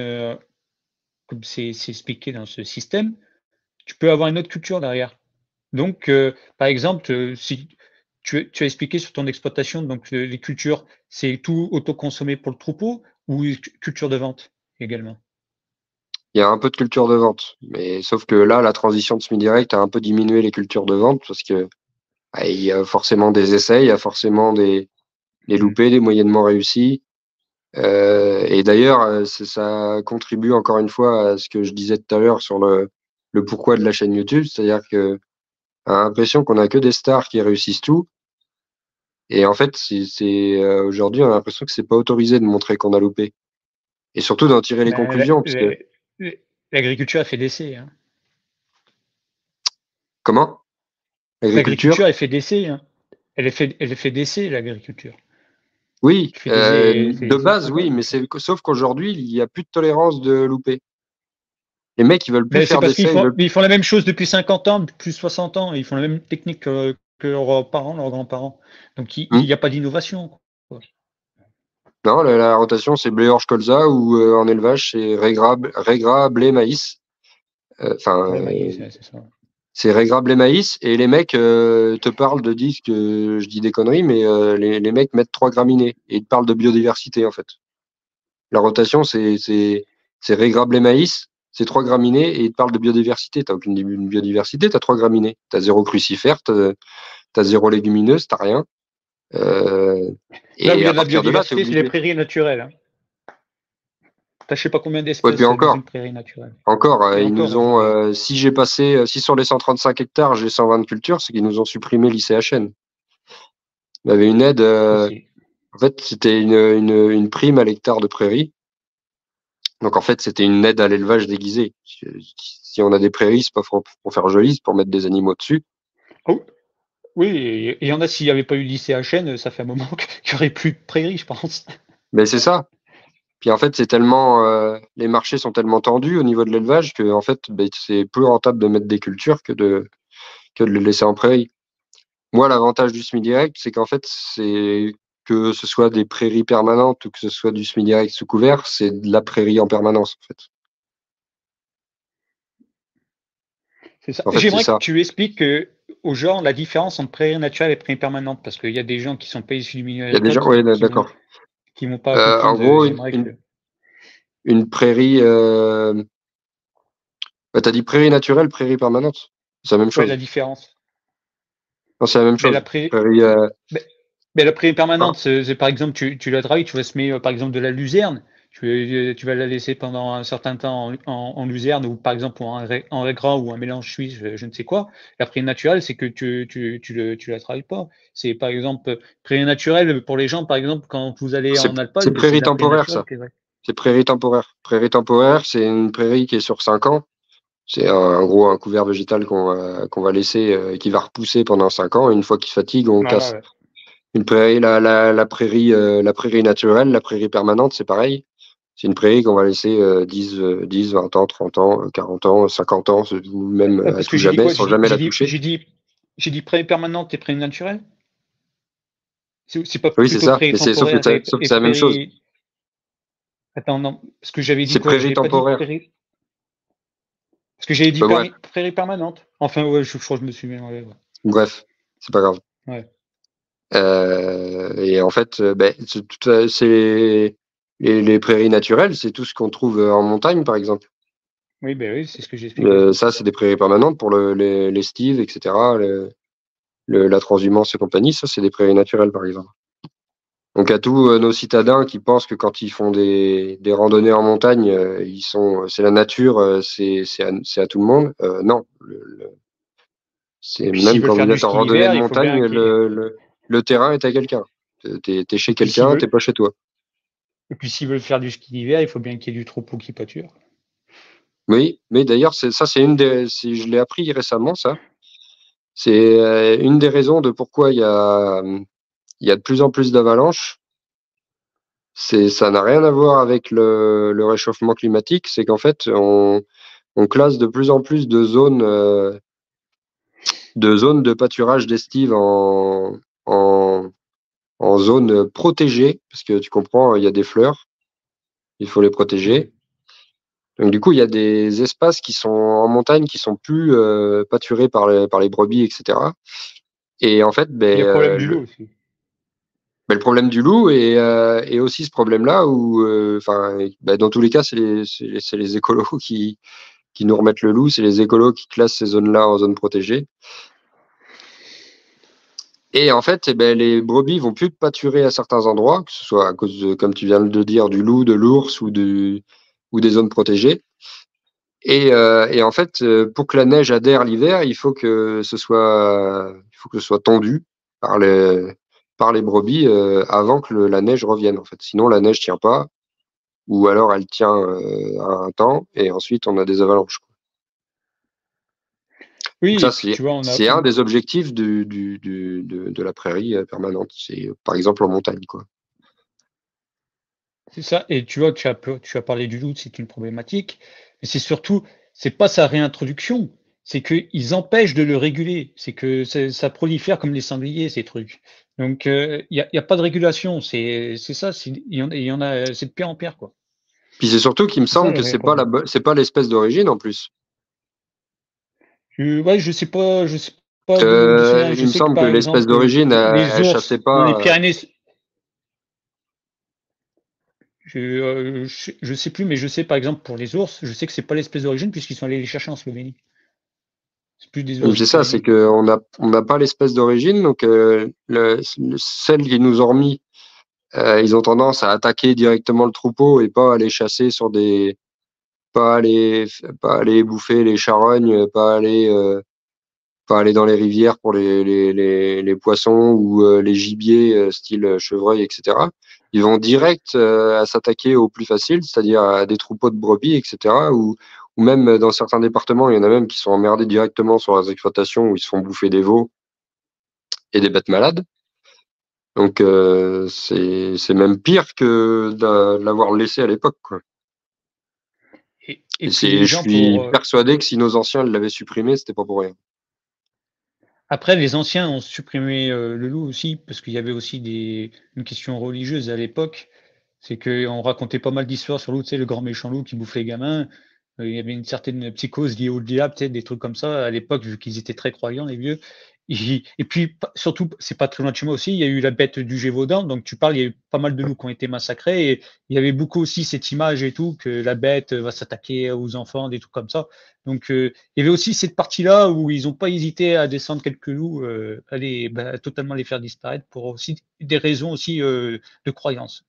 c'est expliqué dans ce système, tu peux avoir une autre culture derrière. Donc, par exemple, si tu as expliqué sur ton exploitation, donc les cultures, c'est tout autoconsommé pour le troupeau ou culture de vente également? Il y a un peu de culture de vente, mais sauf que là, la transition de semi-direct a un peu diminué les cultures de vente parce que il y a forcément des essais, il y a forcément des Mmh. loupés, des moyennement réussis. Et d'ailleurs, ça contribue encore une fois à ce que je disais tout à l'heure sur le pourquoi de la chaîne YouTube, c'est-à-dire que on a l'impression qu'on a que des stars qui réussissent tout. Et en fait, aujourd'hui, on a l'impression que c'est pas autorisé de montrer qu'on a loupé. Et surtout d'en tirer les Ben, conclusions, parce que l'agriculture a fait d'essais, hein. comment? L'agriculture, L'agriculture? elle fait d'essais, hein. Elle fait d'essais, l'agriculture. Oui, Tu fais des de essais base, pour voir, oui, mais donc, sauf qu'aujourd'hui, il y a plus de tolérance de louper. Les mecs, ils veulent plus ben, c'est faire parce d'essais, ils veulent. ils font la même chose depuis 50 ans, plus 60 ans. Ils font la même technique que leurs parents, leurs grands-parents. Donc, il Hmm. n'y a pas d'innovation, quoi. Non, la rotation, c'est blé, orge, colza, ou en élevage, c'est régras, blé, maïs. Enfin, Pour le maïs, ouais, c'est ça. c'est régras, blé, maïs, et les mecs te parlent de disques, je dis des conneries, mais les mecs mettent trois graminées, et ils te parlent de biodiversité, en fait. La rotation, c'est régras, blé, maïs, c'est trois graminées, et ils te parlent de biodiversité. T'as aucune biodiversité, t'as trois graminées. T'as zéro crucifère, t'as zéro légumineuse, t'as rien. Euh, Là où il et y a à de la partir de là, t'es biodiversité, c'est les obligé. prairies naturelles, hein. T'as je sais pas combien Ouais, puis d'espèces dans une encore, prairie naturelle. encore, Et ils encore nous ont, aujourd'hui. si sur les 135 hectares, j'ai 120 cultures, c'est qu'ils nous ont supprimé l'ICHN. Il y avait une aide, Aussi. en fait, c'était une prime à l'hectare de prairie. Donc, en fait, c'était une aide à l'élevage déguisé. Si on a des prairies, c'est pas pour faire joli, c'est pour mettre des animaux dessus. Oh, oui, et il y en a, s'il n'y avait pas eu l'ICHN, ça fait un moment qu'il n'y aurait plus de prairies, je pense. Mais c'est ça. Puis en fait, les marchés sont tellement tendus au niveau de l'élevage que en fait, ben, c'est plus rentable de mettre des cultures que de les laisser en prairie. Moi, l'avantage du semi-direct, c'est qu'en fait, c'est que ce soit des prairies permanentes ou que ce soit du semi-direct sous couvert, c'est de la prairie en permanence, en fait. C'est ça. En fait, c'est J'aimerais que ça. tu expliques aux gens la différence entre prairie naturelle et prairie permanente, parce qu'il y a des gens qui sont pas issus du milieu Il y a des agricole gens, oui, d'accord. qui vont pas En comprendre. gros, J'aimerais que. une prairie, bah, t'as dit prairie naturelle, prairie permanente. C'est la même Ouais, la chose. différence. Non, c'est la même Mais chose. Prairie, la prairie permanente, hein. c'est par exemple, tu la travailles, tu vas semer par exemple de la luzerne, tu vas la laisser pendant un certain temps en luzerne ou par exemple en raigra ou un mélange suisse, je ne sais quoi. La prairie naturelle, c'est que tu la travailles pas. C'est par exemple prairie naturelle pour les gens, par exemple, quand vous allez en C'est Alpagne, c'est prairie de la prairie temporaire, naturelle ça. qui est vraie. C'est prairie temporaire. Prairie temporaire, c'est une prairie qui est sur 5 ans. C'est en gros un couvert végétal qu'on va laisser, qui va repousser pendant 5 ans. Et une fois qu'il fatigue, on Voilà, casse. ouais. Une prairie, la prairie naturelle, la prairie permanente, c'est pareil. C'est une prairie qu'on va laisser 10, 20 ans, 30 ans, 40 ans, 50 ans, ou même à Parce que tout j'ai dit jamais, quoi? sans jamais la toucher. J'ai dit prairie permanente et prairie naturelle? C'est pas Oui, c'est plutôt ça. prairie Mais temporaire sauf que et c'est la même chose. prairie. Attends, non. Parce que j'avais dit C'est quoi? prairie J'avais pas dit temporaire. prairie. Parce que j'avais dit Bref, prairie permanente. Enfin, ouais, je crois que je me suis mélangé. Ouais. bref, c'est pas grave. Ouais. Et en fait, c'est les prairies naturelles, c'est tout ce qu'on trouve en montagne, par exemple. Oui, ben oui, c'est ce que j'ai expliqué. Ça, c'est des prairies permanentes pour l'estive, etc. La transhumance et compagnie, ça, c'est des prairies naturelles, par exemple. Donc, à tous nos citadins qui pensent que quand ils font des randonnées en montagne, c'est la nature, c'est à tout le monde. Non, c'est Et puis s'ils même veulent quand faire vous du êtes en ski randonnée d'hiver, de il faut montagne, bien qu'il y ait. le terrain est à quelqu'un. T'es Et chez puis s'ils quelqu'un, t'es veulent, pas chez toi. et puis s'ils veulent faire du ski d'hiver, il faut bien qu'il y ait du troupeau qui pâture. Oui, mais d'ailleurs, je l'ai appris récemment, ça. C'est une des raisons de pourquoi il y a de plus en plus d'avalanches. Ça n'a rien à voir avec le réchauffement climatique, c'est qu'en fait, on classe de plus en plus de zones de pâturage d'estive en, en zone protégée, parce que tu comprends, il y a des fleurs, il faut les protéger. Oui. Donc du coup, il y a des espaces qui sont en montagne qui sont plus pâturés par les brebis, etc. Et en fait, Puis il y a le problème du loup aussi. le problème du loup et aussi ce problème-là où, enfin, dans tous les cas, c'est les écolos qui nous remettent le loup, c'est les écolos qui classent ces zones-là en zones protégées. Et en fait, les brebis vont plus pâturer à certains endroits, que ce soit à cause de, comme tu viens de dire, du loup, de l'ours ou des zones protégées. Et en fait, pour que la neige adhère l'hiver, il faut que ce soit tondu par les brebis avant que la neige revienne. En fait, sinon la neige tient pas, ou alors elle tient un temps et ensuite on a des avalanches. Donc Oui, et ça, puis tu vois, c'est un des objectifs de la prairie permanente. C'est par exemple en montagne, quoi. c'est ça. Et tu vois, tu as parlé du loup, c'est une problématique. Mais c'est surtout, c'est pas sa réintroduction, c'est qu'ils empêchent de le réguler. C'est que ça prolifère comme les sangliers, ces trucs. Donc, il y a pas de régulation. C'est ça. C'est de pire en pire, quoi. Puis c'est surtout qu'il me C'est ça semble le que vrai problème. c'est pas l'espèce d'origine en plus. Ouais, je sais pas d'où ça vient. Il Je me sais que semble que par l'espèce exemple, d'origine, les elle chassait ours dans les pas. Pyrénées, je sais plus, mais je sais par exemple pour les ours, je sais que c'est pas l'espèce d'origine puisqu'ils sont allés les chercher en Slovénie. C'est plus des ours des C'est ça, c'est Pyrénées. que on n'a pas l'espèce d'origine, donc celles qui nous ont remis, ils ont tendance à attaquer directement le troupeau et pas aller chasser pas aller, pas aller bouffer les charognes, pas aller dans les rivières pour les poissons ou les gibiers style chevreuil, etc. Ils vont direct à s'attaquer au plus facile, c'est-à-dire à des troupeaux de brebis, etc. Ou même dans certains départements, il y en a même qui sont emmerdés directement sur leurs exploitations où ils se font bouffer des veaux et des bêtes malades. Donc c'est même pire que de l'avoir laissé à l'époque, quoi. Et puis les Je gens suis persuadé que si nos anciens l'avaient supprimé, c'était pas pour rien. après les anciens ont supprimé le loup aussi parce qu'il y avait aussi une question religieuse à l'époque. C'est qu'on racontait pas mal d'histoires sur le loup, tu sais, le grand méchant loup qui bouffe les gamins. Il y avait une certaine psychose liée au diable, peut-être des trucs comme ça à l'époque, vu qu'ils étaient très croyants, les vieux. Et puis, surtout, c'est pas très loin de chez moi aussi, il y a eu la bête du Gévaudan. Donc, tu parles, il y a eu pas mal de loups qui ont été massacrés. Et il y avait beaucoup aussi cette image et tout, que la bête va s'attaquer aux enfants, des trucs comme ça. Donc, il y avait aussi cette partie-là où ils n'ont pas hésité à descendre quelques loups, totalement les faire disparaître pour aussi des raisons aussi de croyance.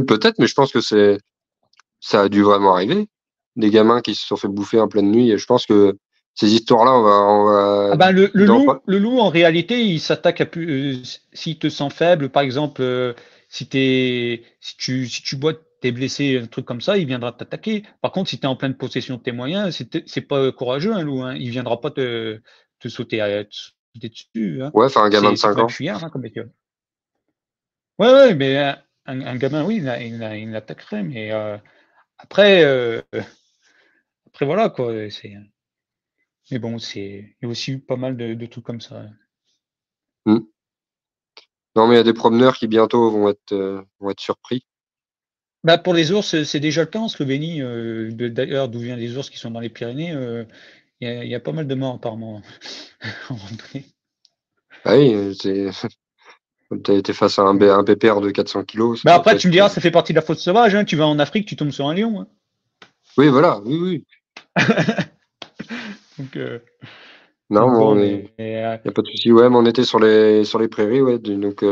Peut-être, mais je pense que ça a dû vraiment arriver. Des gamins qui se sont fait bouffer en pleine nuit. Et je pense que ces histoires-là, on Ah va ben dans pas. le loup en réalité, il s'attaque à plus. S'il te sent faible, par exemple, si tu bois t'es blessé, un truc comme ça, il viendra t'attaquer. Par contre, si tu es en pleine possession de tes moyens, c'est pas courageux, un loup, hein. Il viendra pas te sauter dessus, hein. Ouais, enfin, un gamin de C'est 5 comme un ans. fuyard, hein, comme métier. Ouais, ouais, mais un gamin, oui, il l'attaquerait, mais après, après voilà quoi. Mais bon, il y a aussi eu pas mal de trucs comme ça. Hmm. Non, mais il y a des promeneurs qui bientôt vont être surpris. Bah, pour les ours, c'est déjà le cas en Slovénie. D'ailleurs, d'où viennent les ours qui sont dans les Pyrénées, il y a pas mal de morts apparemment en randonnée. Ah oui, comme t'as été face à un pépère de 400 kilos, ça Bah doit après, pas tu me être. diras, ça fait partie de la faune sauvage, hein. Tu vas en Afrique, tu tombes sur un lion, hein. Oui, voilà, oui, oui. Donc, Non, donc bon, bon, y a pas de souci. Ouais, mais on était sur les prairies, ouais. Donc,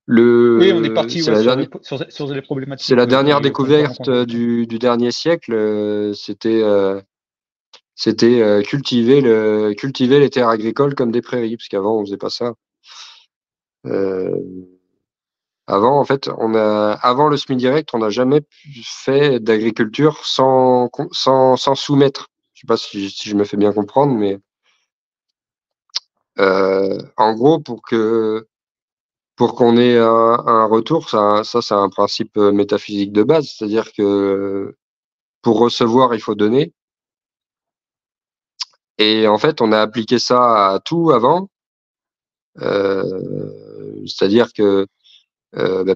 oui, on est parti c'est ouais, sur les c'est problématiques la dernière qu'on peut découverte rencontrer. du dernier siècle. C'était cultiver les terres agricoles comme des prairies, parce qu'avant, on faisait pas ça. Euh, Avant, en fait, avant le semi-direct, on n'a jamais fait d'agriculture sans soumettre. Je sais pas si je me fais bien comprendre, mais en gros, pour qu'on ait un retour, ça c'est un principe métaphysique de base, c'est-à-dire que pour recevoir, il faut donner. Et en fait, on a appliqué ça à tout avant. C'est-à-dire que,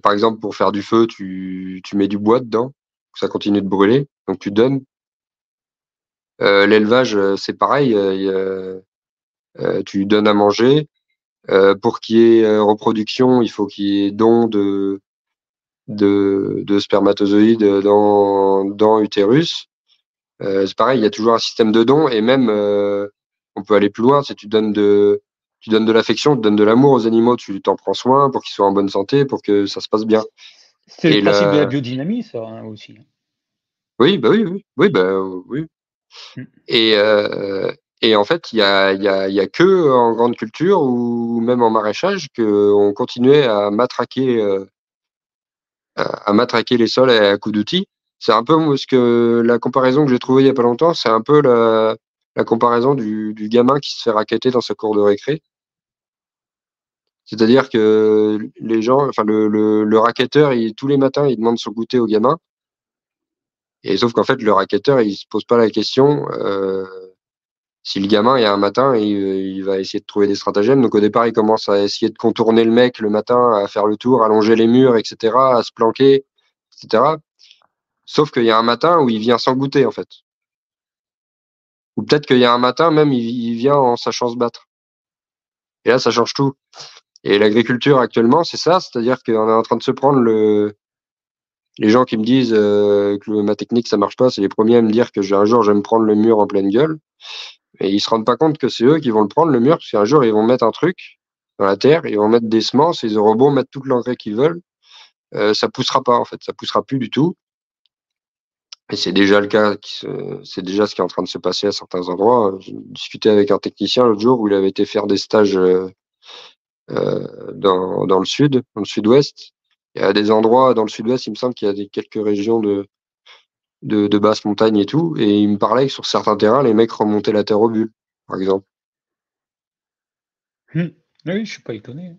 par exemple, pour faire du feu, tu mets du bois dedans, ça continue de brûler, donc tu donnes. L'élevage, c'est pareil, tu donnes à manger. Pour qu'il y ait reproduction, il faut qu'il y ait don de spermatozoïdes dans utérus. C'est pareil, il y a toujours un système de dons et même on peut aller plus loin. Si tu donnes de l'affection, tu donnes de l'amour aux animaux, tu t'en prends soin pour qu'ils soient en bonne santé, pour que ça se passe bien. C'est le Et principe de la là, biodynamie, ça aussi. oui, bah oui, oui, oui, bah oui. Mm. Et et en fait, il y a que en grande culture ou même en maraîchage qu'on continuait à matraquer les sols à coups d'outils. C'est un peu ce que la comparaison que j'ai trouvée il y a pas longtemps, c'est un peu la comparaison du gamin qui se fait racketter dans sa cour de récré. C'est-à-dire que les gens, enfin le racketteur, tous les matins, il demande son goûter au gamin. Et sauf qu'en fait, le racketteur, il se pose pas la question si le gamin, il y a un matin, il va essayer de trouver des stratagèmes. Donc au départ, il commence à essayer de contourner le mec le matin, à faire le tour, à longer les murs, etc., à se planquer, etc. Sauf qu'il y a un matin où il vient sans goûter, en fait. Ou peut-être qu'il y a un matin, même, il vient en sachant se battre. Et là, ça change tout. Et l'agriculture actuellement, c'est ça, c'est-à-dire qu'on est en train de se prendre les gens qui me disent que ma technique ça marche pas, c'est les premiers à me dire que un jour je vais me prendre le mur en pleine gueule. Et ils se rendent pas compte que c'est eux qui vont le prendre le mur, parce qu'un jour ils vont mettre un truc dans la terre, ils vont mettre des semences, et ils auront beau mettre tout l'engrais qu'ils veulent, ça poussera pas en fait, ça poussera plus du tout. Et c'est déjà le cas, c'est déjà ce qui est en train de se passer à certains endroits. J'ai discuté avec un technicien l'autre jour où il avait été faire des stages dans le sud, dans le sud-ouest. Il y a des endroits dans le sud-ouest, il me semble qu'il y a quelques régions de basse montagne et tout. Et il me parlait que sur certains terrains, les mecs remontaient la terre au bulle, par exemple. Mm. Oui, je suis pas étonné.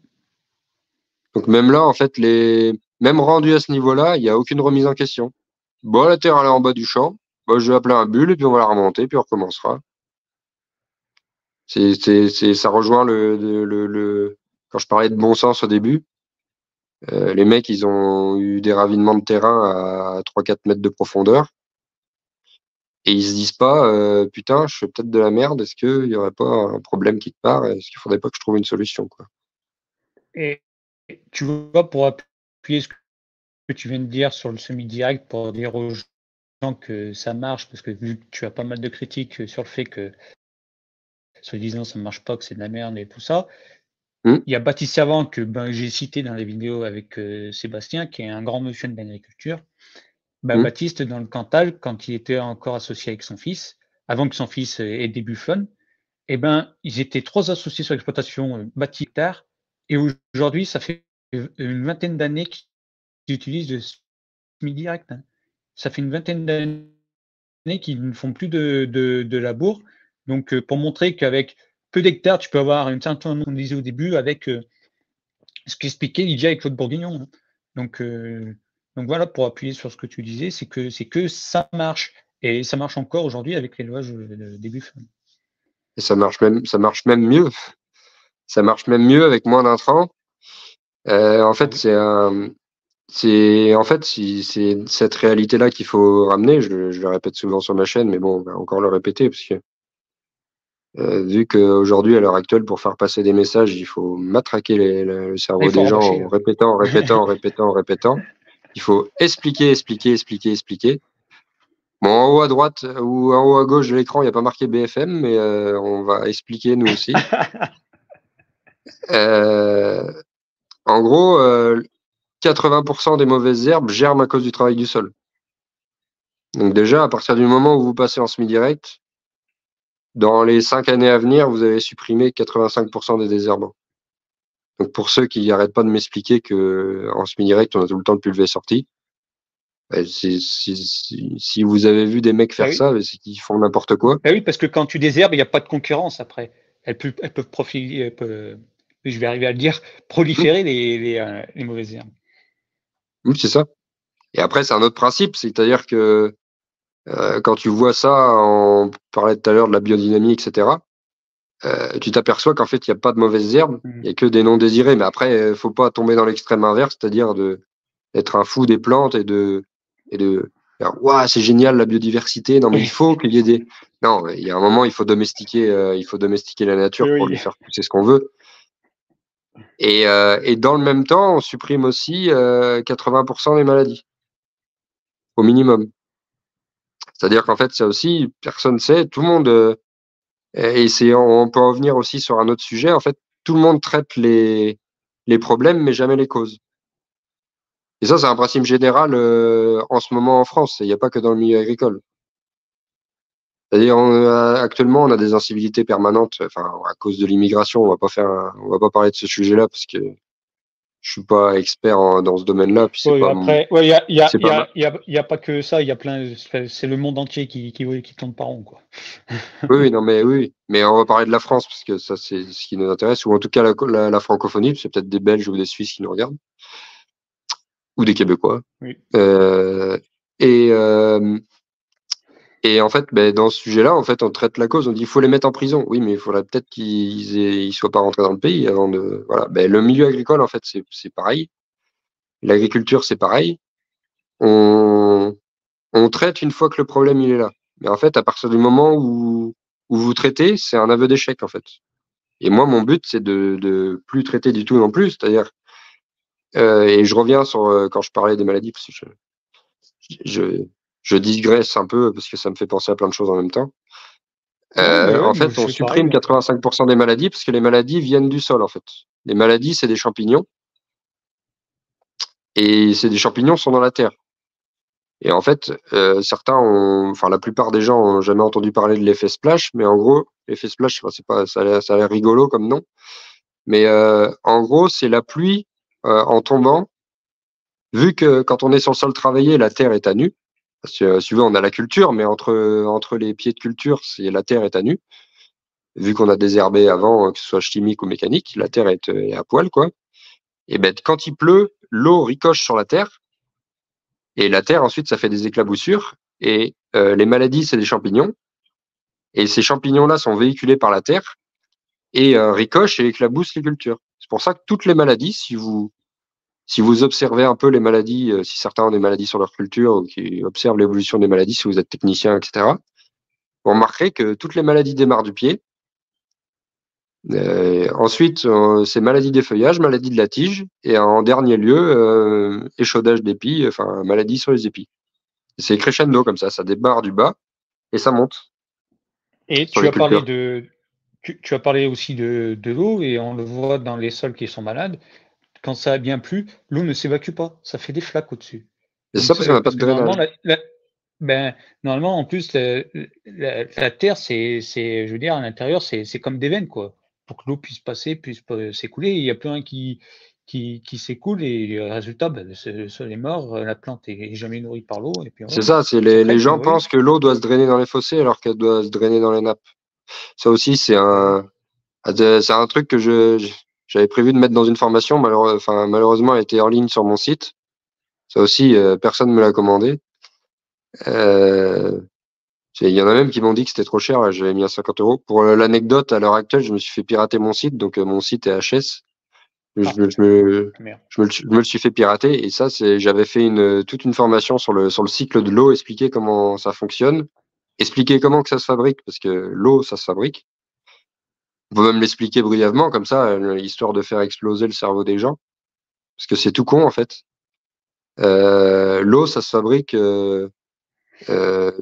Donc même là, en fait, même rendu à ce niveau-là, il n'y a aucune remise en question. Bon, la terre, elle est en bas du champ. Bon, je vais appeler un bulle et puis on va la remonter, puis on recommencera. Ça rejoint quand je parlais de bon sens au début. Les mecs, ils ont eu des ravinements de terrain à 3-4 mètres de profondeur. Et ils se disent pas, putain, je fais peut-être de la merde, est-ce qu'il y aurait pas un problème quelque part? Est-ce qu'il faudrait pas que je trouve une solution, quoi? Et tu vois, pour appuyer ce que tu viens de dire sur le semi-direct, pour dire aux gens que ça marche, parce que vu que tu as pas mal de critiques sur le fait que, soi-disant, ça ne marche pas, que c'est de la merde et tout ça, Hmm, il y a Baptiste Savant que j'ai cité dans la vidéo avec Sébastien, qui est un grand monsieur de l'agriculture. Bah, hmm, Baptiste, dans le Cantal, quand il était encore associé avec son fils, avant que son fils ait des buffles, eh ben, ils étaient trois associés sur l'exploitation Baptiste Hectare, et aujourd'hui, ça fait une vingtaine d'années qu'ils utilisent semi-direct. Hein. Ça fait une vingtaine d'années qu'ils ne font plus de labour. Donc, pour montrer qu'avec peu d'hectares, tu peux avoir une certaine, on disait au début, avec ce qu'expliquait Lydia avec Claude Bourguignon. Hein. Donc voilà, pour appuyer sur ce que tu disais, c'est que ça marche. Et ça marche encore aujourd'hui avec l'élevage de début fin. Et ça marche même mieux. Ça marche même mieux avec moins d'intrants. En fait, c'est cette réalité-là qu'il faut ramener. Je le répète souvent sur ma chaîne, mais bon, on va encore le répéter parce que vu qu'aujourd'hui, à l'heure actuelle, pour faire passer des messages, il faut matraquer le cerveau des gens en répétant, en répétant. Il faut expliquer. Bon, en haut à droite ou en haut à gauche de l'écran, il n'y a pas marqué BFM, mais on va expliquer nous aussi. En gros, 80% des mauvaises herbes germent à cause du travail du sol. Donc déjà, à partir du moment où vous passez en semi-direct, dans les 5 années à venir, vous avez supprimé 85% des désherbants. Donc pour ceux qui n'arrêtent pas de m'expliquer qu'en semi-direct, on a tout le temps le pulvé sorti, si vous avez vu des mecs faire ça, c'est qu'ils font n'importe quoi. Oui, parce que quand tu désherbes, il n'y a pas de concurrence après. Elles peuvent profiler, je vais arriver à le dire, proliférer les mauvaises herbes. Oui, c'est ça. Et après, c'est un autre principe, c'est-à-dire que quand tu vois ça, on parlait tout à l'heure de la biodynamie, etc., tu t'aperçois qu'en fait, il n'y a pas de mauvaises herbes, il n'y a que des non désirés. Mais après, il ne faut pas tomber dans l'extrême inverse, c'est-à-dire d'être un fou des plantes et de faire, waouh, c'est génial la biodiversité. Non, mais il faut qu'il y ait des. Non, il y a un moment, il faut domestiquer la nature pour lui faire pousser ce qu'on veut. Et dans le même temps, on supprime aussi 80% des maladies, au minimum. C'est-à-dire qu'en fait, ça aussi, personne ne sait, tout le monde. Et on peut en venir aussi sur un autre sujet. En fait, tout le monde traite les problèmes, mais jamais les causes. Et ça, c'est un principe général en ce moment en France. Il n'y a pas que dans le milieu agricole. C'est-à-dire, actuellement, on a des incivilités permanentes. Enfin, à cause de l'immigration, on va pas parler de ce sujet-là parce que je suis pas expert dans ce domaine-là. Puis c'est pas. Après, il y a pas que ça. Il y a plein. C'est le monde entier qui tourne par rond, quoi. Oui, non, mais oui, mais on va parler de la France parce que ça, c'est ce qui nous intéresse, ou en tout cas la francophonie. C'est peut-être des Belges ou des Suisses qui nous regardent, ou des Québécois. Oui. Et en fait, dans ce sujet-là, en fait, on traite la cause. On dit il faut les mettre en prison. Oui, mais il faudrait peut-être qu'ils soient pas rentrés dans le pays avant de. Voilà. Le milieu agricole, en fait, c'est pareil. L'agriculture, c'est pareil. On traite une fois que le problème il est là. Mais en fait, à partir du moment où vous traitez, c'est un aveu d'échec, en fait. Et moi, mon but, c'est de plus traiter du tout non plus. C'est-à-dire, et je reviens sur quand je parlais des maladies, parce que je digresse un peu parce que ça me fait penser à plein de choses en même temps. En fait, on supprime 85% des maladies parce que les maladies viennent du sol, en fait. Les maladies, c'est des champignons. Et ces champignons sont dans la terre. Et en fait, la plupart des gens ont jamais entendu parler de l'effet splash, mais en gros, l'effet splash, ça a l'air rigolo comme nom. Mais en gros, c'est la pluie en tombant. Vu que quand on est sur le sol travaillé, la terre est à nu. Parce que souvent on a la culture, mais entre les pieds de culture, la terre est à nu. Vu qu'on a désherbé avant, que ce soit chimique ou mécanique, la terre est à poil, quoi. Et quand il pleut, l'eau ricoche sur la terre. Et la terre, ensuite, ça fait des éclaboussures. Et les maladies, c'est des champignons. Et ces champignons-là sont véhiculés par la terre et ricochent et éclaboussent les cultures. C'est pour ça que toutes les maladies, si vous observez un peu les maladies, si certains ont des maladies sur leur culture ou qui observent l'évolution des maladies, si vous êtes technicien, etc., vous remarquerez que toutes les maladies démarrent du pied. Ensuite, c'est maladie des feuillages, maladie de la tige, et en dernier lieu, échaudage d'épis, enfin maladie sur les épis. C'est crescendo comme ça démarre du bas et ça monte. Et tu as parlé tu as parlé aussi de l'eau, et on le voit dans les sols qui sont malades. Quand ça a bien plu, l'eau ne s'évacue pas, ça fait des flaques au-dessus. C'est ça parce qu'on n'a pas de drainage. Normalement, en plus, la terre, je veux dire, à l'intérieur, c'est comme des veines, quoi. Pour que l'eau puisse passer, puisse s'écouler, il n'y a plus rien qui qui s'écoule et le résultat, le sol est mort, la plante est jamais nourrie par l'eau et puis C'est voilà. ça, c'est Puis après, les tu gens nourris. pensent que l'eau doit se drainer dans les fossés alors qu'elle doit se drainer dans les nappes. Ça aussi, Ouais. c'est un truc que j'avais prévu de mettre dans une formation, malheureusement, elle était hors ligne sur mon site. Ça aussi, personne ne me l'a commandé. Euh, il y en a même qui m'ont dit que c'était trop cher, là, j'avais mis à 50 euros. Pour l'anecdote, à l'heure actuelle, je me suis fait pirater mon site, donc mon site est HS. Je, Ah, me, je, me, merde. je me le suis fait pirater, et ça, j'avais fait toute une formation sur sur le cycle de l'eau, expliquer comment ça fonctionne, expliquer comment que ça se fabrique, parce que l'eau, ça se fabrique. On peut même l'expliquer brièvement, comme ça, histoire de faire exploser le cerveau des gens, parce que c'est tout con, en fait. L'eau, ça se fabrique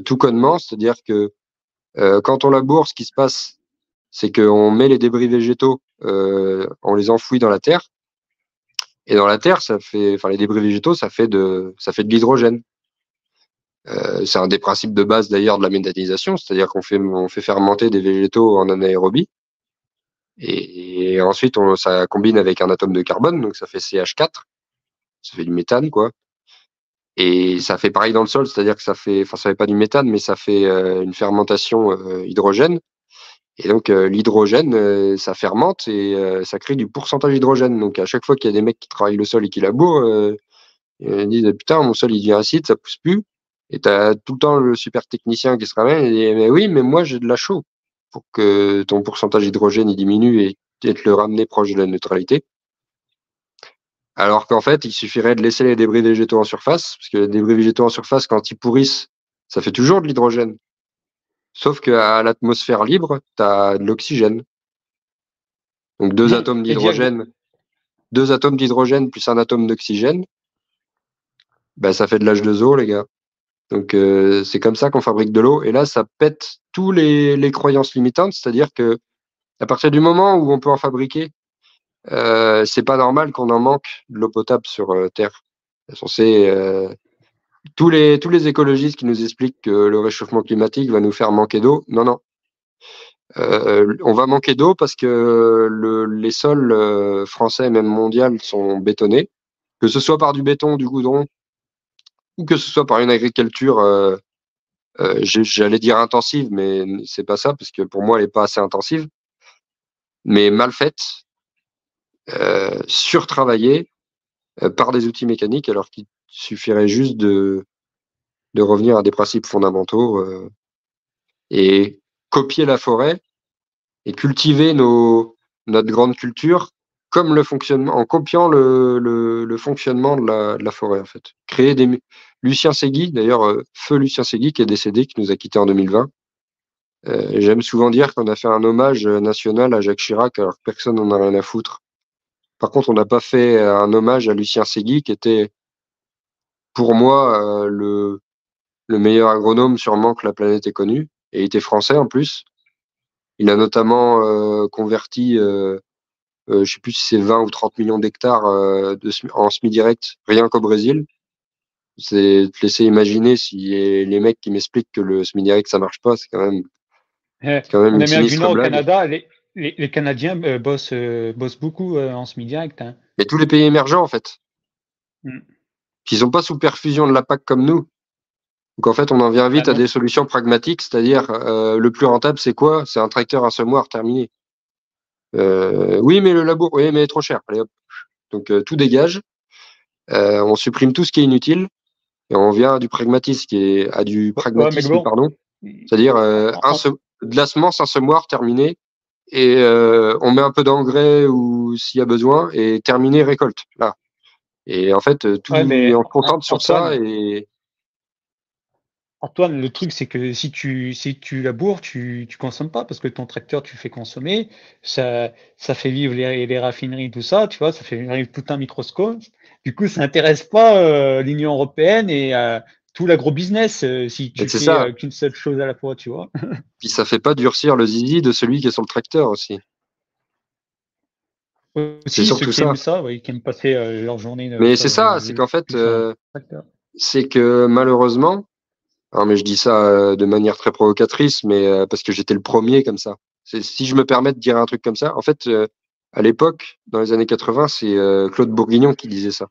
tout connement, c'est-à-dire que quand on laboure, ce qui se passe, c'est qu'on met les débris végétaux, on les enfouit dans la terre, et dans la terre, les débris végétaux, ça fait de l'hydrogène. C'est un des principes de base d'ailleurs de la méthanisation, c'est-à-dire on fait fermenter des végétaux en anaérobie, et ensuite ça combine avec un atome de carbone, donc ça fait CH4, ça fait du méthane, quoi. Et ça fait pareil dans le sol, c'est-à-dire que ça fait pas du méthane, mais ça fait une fermentation hydrogène. Et donc l'hydrogène, ça fermente et ça crée du pourcentage d'hydrogène. Donc à chaque fois qu'il y a des mecs qui travaillent le sol et qui labourent, ils disent putain, mon sol il devient acide, ça pousse plus. Et t'as tout le temps le super technicien qui se ramène et dit mais oui, mais moi j'ai de la chaux pour que ton pourcentage d'hydrogène il diminue et te le ramener proche de la neutralité. Alors qu'en fait, il suffirait de laisser les débris végétaux en surface, parce que les débris végétaux en surface, quand ils pourrissent, ça fait toujours de l'hydrogène. Sauf qu'à l'atmosphère libre, tu as de l'oxygène. Donc Et direct, deux atomes d'hydrogène plus un atome d'oxygène, ben, ça fait de l'H2O, les gars. Donc c'est comme ça qu'on fabrique de l'eau. Et là, ça pète tous les croyances limitantes, c'est-à-dire que à partir du moment où on peut en fabriquer, c'est pas normal qu'on en manque de l'eau potable sur Terre. C'est censé, tous les écologistes qui nous expliquent que le réchauffement climatique va nous faire manquer d'eau, non, non. On va manquer d'eau parce que les sols français et même mondiaux sont bétonnés, que ce soit par du béton, du goudron, ou que ce soit par une agriculture, j'allais dire intensive, mais c'est pas ça, parce que pour moi, elle n'est pas assez intensive, mais mal faite, surtravaillée par des outils mécaniques, alors qu'il suffirait juste de revenir à des principes fondamentaux et copier la forêt et cultiver notre grande culture comme le fonctionnement, en copiant le fonctionnement de la forêt, en fait. Lucien Segui, d'ailleurs, feu Lucien Segui, qui est décédé, qui nous a quittés en 2020. J'aime souvent dire qu'on a fait un hommage national à Jacques Chirac, alors que personne n'en a rien à foutre. Par contre, on n'a pas fait un hommage à Lucien Segui, qui était, pour moi, le meilleur agronome sûrement que la planète ait connu, et il était français en plus. Il a notamment converti je sais plus si c'est 20 ou 30 millions d'hectares en semi-direct, rien qu'au Brésil. C'est te laisser imaginer si les mecs qui m'expliquent que le semi-direct ça marche pas, c'est quand même en une Amérique du sinistre Nord, au blague. Canada, les Canadiens bossent beaucoup en semi-direct. Hein. Mais tous les pays émergents, en fait, Mm. qui sont pas sous perfusion de la PAC comme nous. Donc en fait, on en vient Ah, vite à non. des solutions pragmatiques, c'est-à-dire le plus rentable, c'est quoi? C'est un tracteur, un semoir, terminé. Oui, mais le labour, oui, mais trop cher. Allez hop. Donc tout dégage. On supprime tout ce qui est inutile. Et on vient à du Ouais, mais pragmatisme, bon, pardon. C'est-à-dire en- en- de la semence, un semoir terminé, et on met un peu d'engrais ou s'il y a besoin, et terminé, récolte. Là. Et en fait, ouais, et mais on se concentre sur ça, Antoine, et Antoine, le truc, c'est que si tu laboures, tu consommes pas parce que ton tracteur, tu le fais consommer. Ça fait vivre les raffineries, tout ça, tu vois, ça fait vivre tout un microscope. Du coup, ça intéresse pas l'Union européenne et tout l'agro-business si et tu c'est fais ça. qu'une seule chose à la fois, tu vois. Puis ça fait pas durcir le zizi de celui qui est sur le tracteur aussi. C'est Aussi, ceux surtout qui aiment ça. ça, ouais, qui aiment passer leur journée Mais c'est ça, c'est qu'en fait, sur un tracteur. c'est que malheureusement, alors, mais je dis ça de manière très provocatrice, mais parce que j'étais le premier comme ça. Si je me permets de dire un truc comme ça, en fait, à l'époque, dans les années 80, c'est Claude Bourguignon qui disait ça.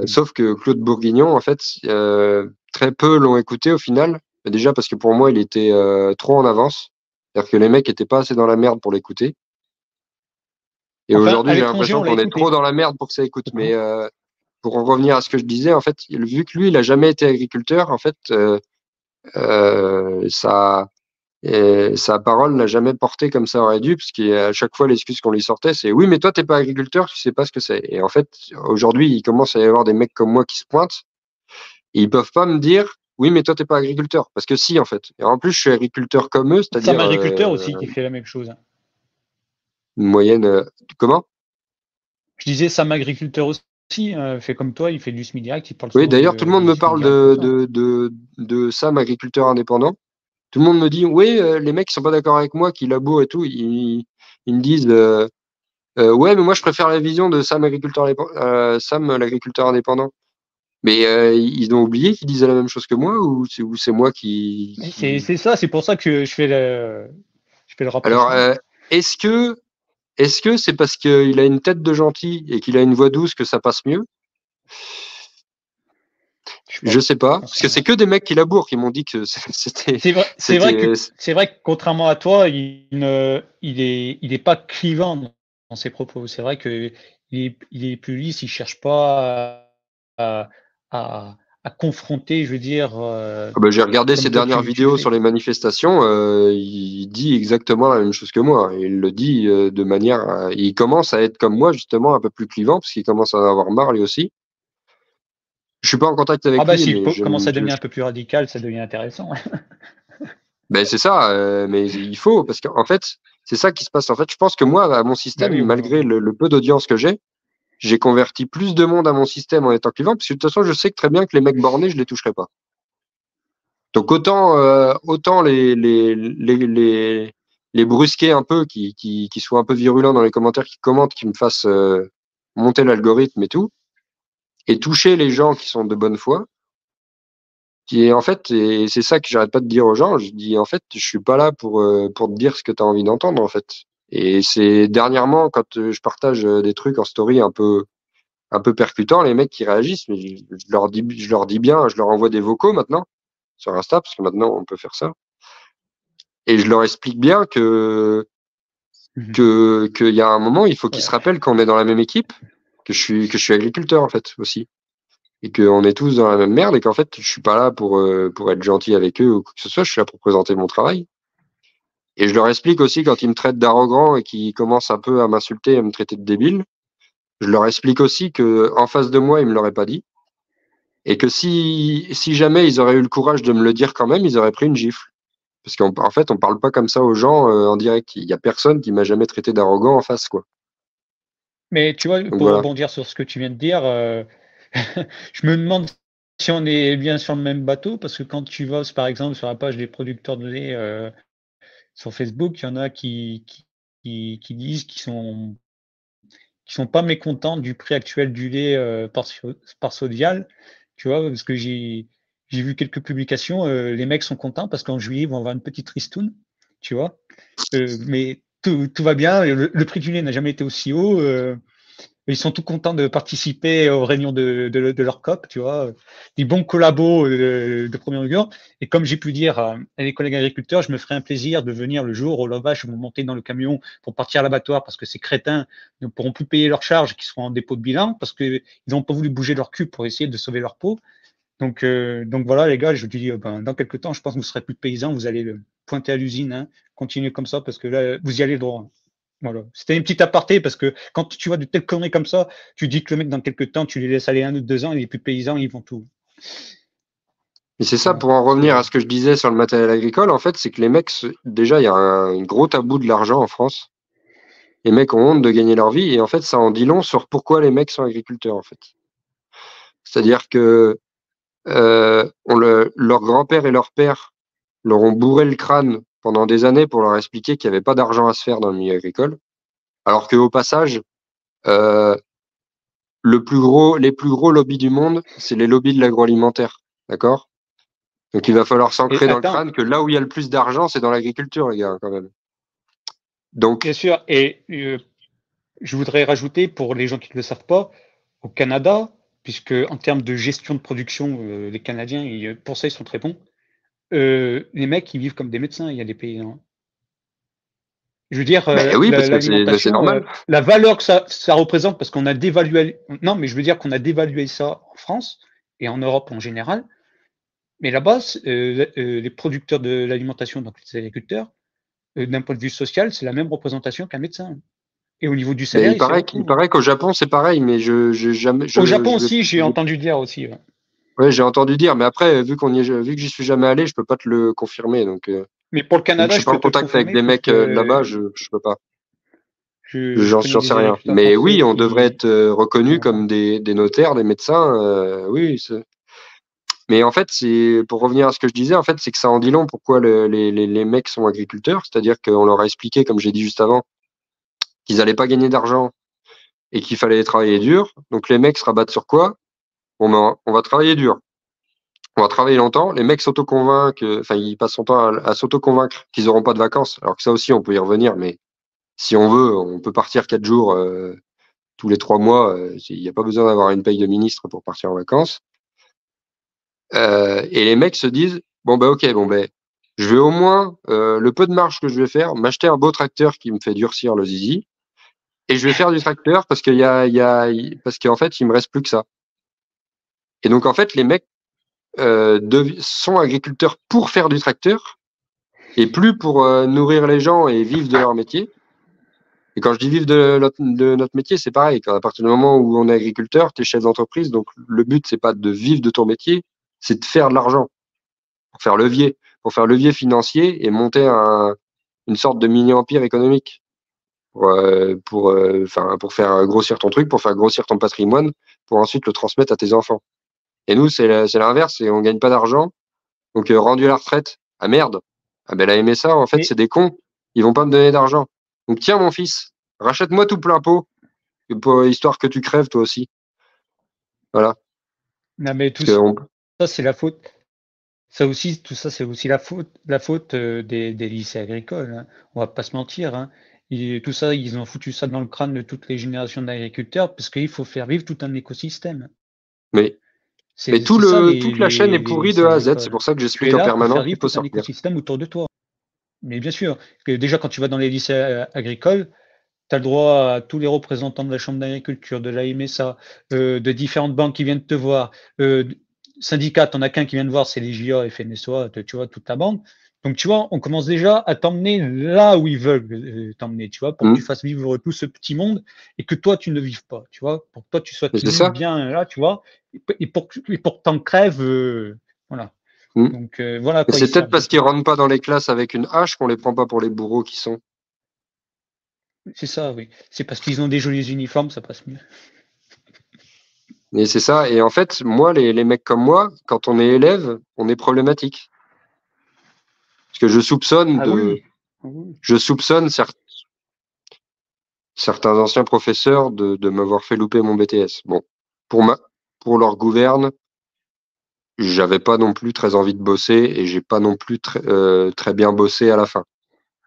Sauf que Claude Bourguignon, en fait, très peu l'ont écouté au final. Déjà parce que pour moi, il était trop en avance. C'est-à-dire que les mecs étaient pas assez dans la merde pour l'écouter. Et Enfin, aujourd'hui, à j'ai l'étranger, l'impression on l'a qu'on est trop écouté. dans la merde pour que ça écoute. Mais Pourquoi? pour en revenir à ce que je disais, en fait, vu que lui, il a jamais été agriculteur, en fait, ça et sa parole n'a jamais porté comme ça aurait dû, parce qu'à chaque fois, l'excuse qu'on lui sortait, c'est oui, mais toi, t'es pas agriculteur, tu sais pas ce que c'est. Et en fait, aujourd'hui, il commence à y avoir des mecs comme moi qui se pointent, et ils peuvent pas me dire oui, mais toi, t'es pas agriculteur. Parce que si, en fait. Et en plus, je suis agriculteur comme eux, Sam c'est-à-dire Agriculteur aussi qui fait la même chose. une moyenne. Comment? Je disais Sam Agriculteur aussi, fait comme toi, il fait du SMI direct, il parle Oui, souvent d'ailleurs, tout le monde du me SMI parle direct pour ça. de Sam, agriculteur indépendant. Tout le monde me dit oui, les mecs qui sont pas d'accord avec moi, qui labourent et tout, ils me disent ouais, mais moi je préfère la vision de Sam, Sam, l'agriculteur indépendant. Mais ils ont oublié qu'ils disaient la même chose que moi ou c'est moi Mais qui... c'est ça, c'est pour ça que je fais le Alors, rapprochement. est-ce que est-ce que c'est parce qu'il a une tête de gentil et qu'il a une voix douce que ça passe mieux? Je sais Je pas, sais pas, j'en sais parce que c'est rien. que des mecs qui labourent qui m'ont dit que c'était C'est vrai que contrairement à toi, il est pas clivant dans ses propos. C'est vrai que il est plus lisse, il cherche pas à, à, à confronter, je veux dire, Ah bah, j'ai regardé ses comme toi dernières tu le vidéos sur fais. les manifestations, il dit exactement la même chose que moi. Il le dit de manière, il commence à être comme moi justement un peu plus clivant parce qu'il commence à en avoir marre lui aussi. Je suis pas en contact Ah avec bah lui, s'il mais commence à devenir un peu plus radical, ça devient intéressant. ben c'est ça. Mais il faut parce qu'en fait, c'est ça qui se passe. En fait, je pense que moi, à mon Bah système, oui, malgré le peu d'audience que j'ai converti plus de monde à mon système en étant clivant, parce que de toute façon, je sais que très bien que les mecs bornés, je les toucherai pas. Donc autant les brusquer un peu, qui soient un peu virulents dans les commentaires, qui commentent, qui me fassent monter l'algorithme et tout, et toucher les gens qui sont de bonne foi. Qui est en fait, et c'est ça que j'arrête pas de dire aux gens. Je dis en fait, je suis pas là pour te dire ce que tu as envie d'entendre en fait. Et c'est dernièrement quand je partage des trucs en story un peu percutants, les mecs qui réagissent, mais je leur dis bien, je leur envoie des vocaux maintenant sur Insta parce que maintenant on peut faire ça. Et je leur explique bien Mhm. qu'il y a un moment, il faut qu'ils se Ouais. rappellent qu'on est dans la même équipe, que je suis agriculteur en fait aussi, et qu'on est tous dans la même merde, et qu'en fait je suis pas là pour être gentil avec eux ou quoi que ce soit, je suis là pour présenter mon travail. Et je leur explique aussi quand ils me traitent d'arrogant et qu'ils commencent un peu à m'insulter et à me traiter de débile, je leur explique aussi que en face de moi ils me l'auraient pas dit, et que si jamais ils auraient eu le courage de me le dire quand même, ils auraient pris une gifle. Parce qu'en fait, on parle pas comme ça aux gens en direct. Il y a personne qui m'a jamais traité d'arrogant en face, quoi. Mais tu vois, Donc pour voilà. rebondir sur ce que tu viens de dire, je me demande si on est bien sur le même bateau, parce que quand tu vas, par exemple, sur la page des producteurs de lait sur Facebook, il y en a qui disent qu'ils sont pas mécontents du prix actuel du lait par Sodial, tu vois, parce que j'ai vu quelques publications, les mecs sont contents parce qu'en juillet, ils vont avoir une petite ristoune, tu vois. Mais tout va bien, le prix du lait n'a jamais été aussi haut. Ils sont tout contents de participer aux réunions de leur COP, tu vois, des bons collabos de premier augure. Et comme j'ai pu dire à les collègues agriculteurs, je me ferai un plaisir de venir le jour où leurs vaches vont monter dans le camion pour partir à l'abattoir parce que ces crétins ne pourront plus payer leurs charges qui seront en dépôt de bilan parce qu'ils n'ont pas voulu bouger leur cul pour essayer de sauver leur peau. Donc voilà, les gars, je vous dis, ben, dans quelques temps, je pense que vous serez plus de paysans, vous allez le pointer à l'usine, hein, continuez comme ça parce que là, vous y allez droit. Voilà. C'était une petite aparté parce que quand tu vois de telles conneries comme ça, tu dis que le mec, dans quelques temps, tu les laisses aller 1 ou 2 ans, il est plus paysan, ils vont tout. Et c'est ça, Voilà. pour en revenir à ce que je disais sur le matériel agricole, en fait, c'est que les mecs, déjà, il y a un gros tabou de l'argent en France. Les mecs ont honte de gagner leur vie, et en fait, ça en dit long sur pourquoi les mecs sont agriculteurs, en fait. C'est-à-dire que leur grand-père et leur père leur ont bourré le crâne pendant des années pour leur expliquer qu'il n'y avait pas d'argent à se faire dans le milieu agricole. Alors qu'au passage, euh, les plus gros lobbies du monde, c'est les lobbies de l'agroalimentaire. D'accord? Donc il va falloir Et s'ancrer dans le attends, crâne que là où il y a le plus d'argent, c'est dans l'agriculture, les gars, quand même. Donc, Bien sûr. Et je voudrais rajouter, pour les gens qui ne le savent pas, au Canada, puisque en termes de gestion de production, les Canadiens, pour ça, ils sont très bons. Les mecs, ils vivent comme des médecins, il y a des pays, hein. Je veux dire, ben oui, parce que c'est l'alimentation, normal. la valeur que ça représente, parce qu'on a dévalué. Non, mais je veux dire qu'on a dévalué ça en France et en Europe en général. Mais là-bas, les producteurs de l'alimentation, donc les agriculteurs, d'un point de vue social, c'est la même représentation qu'un médecin. Et au niveau du Ben, salaire, ils s'y il retrouvent, hein. paraît qu'au Japon, c'est pareil, mais je jamais, Au Japon je, aussi, j'ai entendu dire aussi, ouais. ouais, j'ai entendu dire, mais après, vu que j'y suis jamais allé, je peux pas te le confirmer. Donc, Mais pour le vu que je Canada, suis je pas peux en te le contact avec confirmer des mecs puisque là-bas, je peux pas. je connais J'en sais des rien. agriculteurs Mais français oui, on devrait qui être reconnus sont là-bas. comme des notaires, des médecins. Oui. Mais en fait, c'est pour revenir à ce que je disais, en fait, c'est que ça en dit long pourquoi les mecs sont agriculteurs. C'est-à-dire qu'on leur a expliqué, comme j'ai dit juste avant, qu'ils allaient pas gagner d'argent et qu'il fallait travailler dur. Donc les mecs se rabattent sur quoi? Bon, ben, on va travailler dur. On va travailler longtemps. Les mecs s'auto-convainquent, enfin, ils passent son temps à s'auto-convaincre qu'ils auront pas de vacances. Alors que ça aussi, on peut y revenir, mais si on veut, on peut partir 4 jours tous les 3 mois. Il n'y a pas besoin d'avoir une paye de ministre pour partir en vacances. Et les mecs se disent, bon, ben, ok, bon, ben, je vais au moins, le peu de marge que je vais faire, m'acheter un beau tracteur qui me fait durcir le zizi. Et je vais faire du tracteur parce qu'en fait, il me reste plus que ça. Et donc, en fait, les mecs sont agriculteurs pour faire du tracteur et plus pour nourrir les gens et vivre de leur métier. Et quand je dis vivre de notre métier, c'est pareil. À partir du moment où on est agriculteur, tu es chef d'entreprise, donc le but, c'est pas de vivre de ton métier, c'est de faire de l'argent, pour faire levier financier et monter une sorte de mini-empire économique. Pour faire grossir ton truc, pour faire grossir ton patrimoine, pour ensuite le transmettre à tes enfants. Et nous, c'est l'inverse, on gagne pas d'argent. Donc, rendu à la retraite, ah merde, ah ben la MSA, en fait, c'est Mais, des cons. Ils vont pas me donner d'argent. Donc, tiens, mon fils, rachète-moi tout plein pot, histoire que tu crèves toi aussi. Voilà. non, mais Parce tout que ça, c'est la faute. Ça aussi, tout ça, c'est aussi la faute des lycées agricoles, hein. On va pas se mentir, hein. Tout ça, ils ont foutu ça dans le crâne de toutes les générations d'agriculteurs parce qu'il faut faire vivre tout un écosystème. mais, mais C'est ça, toute la chaîne est les pourrie de lycées A à Z. C'est agricoles. pour ça que Tu es j'explique en là pour faire permanence qu'il vivre faut tout un sortir. écosystème autour de toi. Mais bien sûr, que déjà, quand tu vas dans les lycées agricoles, tu as le droit à tous les représentants de la Chambre d'agriculture, de la MSA, de différentes banques qui viennent te voir. Euh, Syndicats, t'en as qu'un qui vient te voir, c'est les JA, FNSOA, tu vois, toute la bande. Donc, tu vois, on commence déjà à t'emmener là où ils veulent t'emmener, tu vois, pour que tu Mmh. fasses vivre tout ce petit monde et que toi, tu ne vives pas, tu vois, pour que toi, tu sois Et c'est tenu ça. bien là, tu vois, et pour que t'en crèves, voilà. Mmh. Donc, voilà à Et quoi ils c'est peut-être servent, les parce qu'ils trucs. rentrent pas dans les classes avec une hache qu'on les prend pas pour les bourreaux qui sont. C'est ça, oui. C'est parce qu'ils ont des jolis uniformes, ça passe mieux. Et c'est ça. Et en fait, moi, les mecs comme moi, quand on est élève, on est problématique. Parce que Ah oui. Oui. je soupçonne certains anciens professeurs de m'avoir fait louper mon BTS. Bon, pour pour leur gouverne, j'avais pas non plus très envie de bosser et j'ai pas non plus très bien bossé à la fin.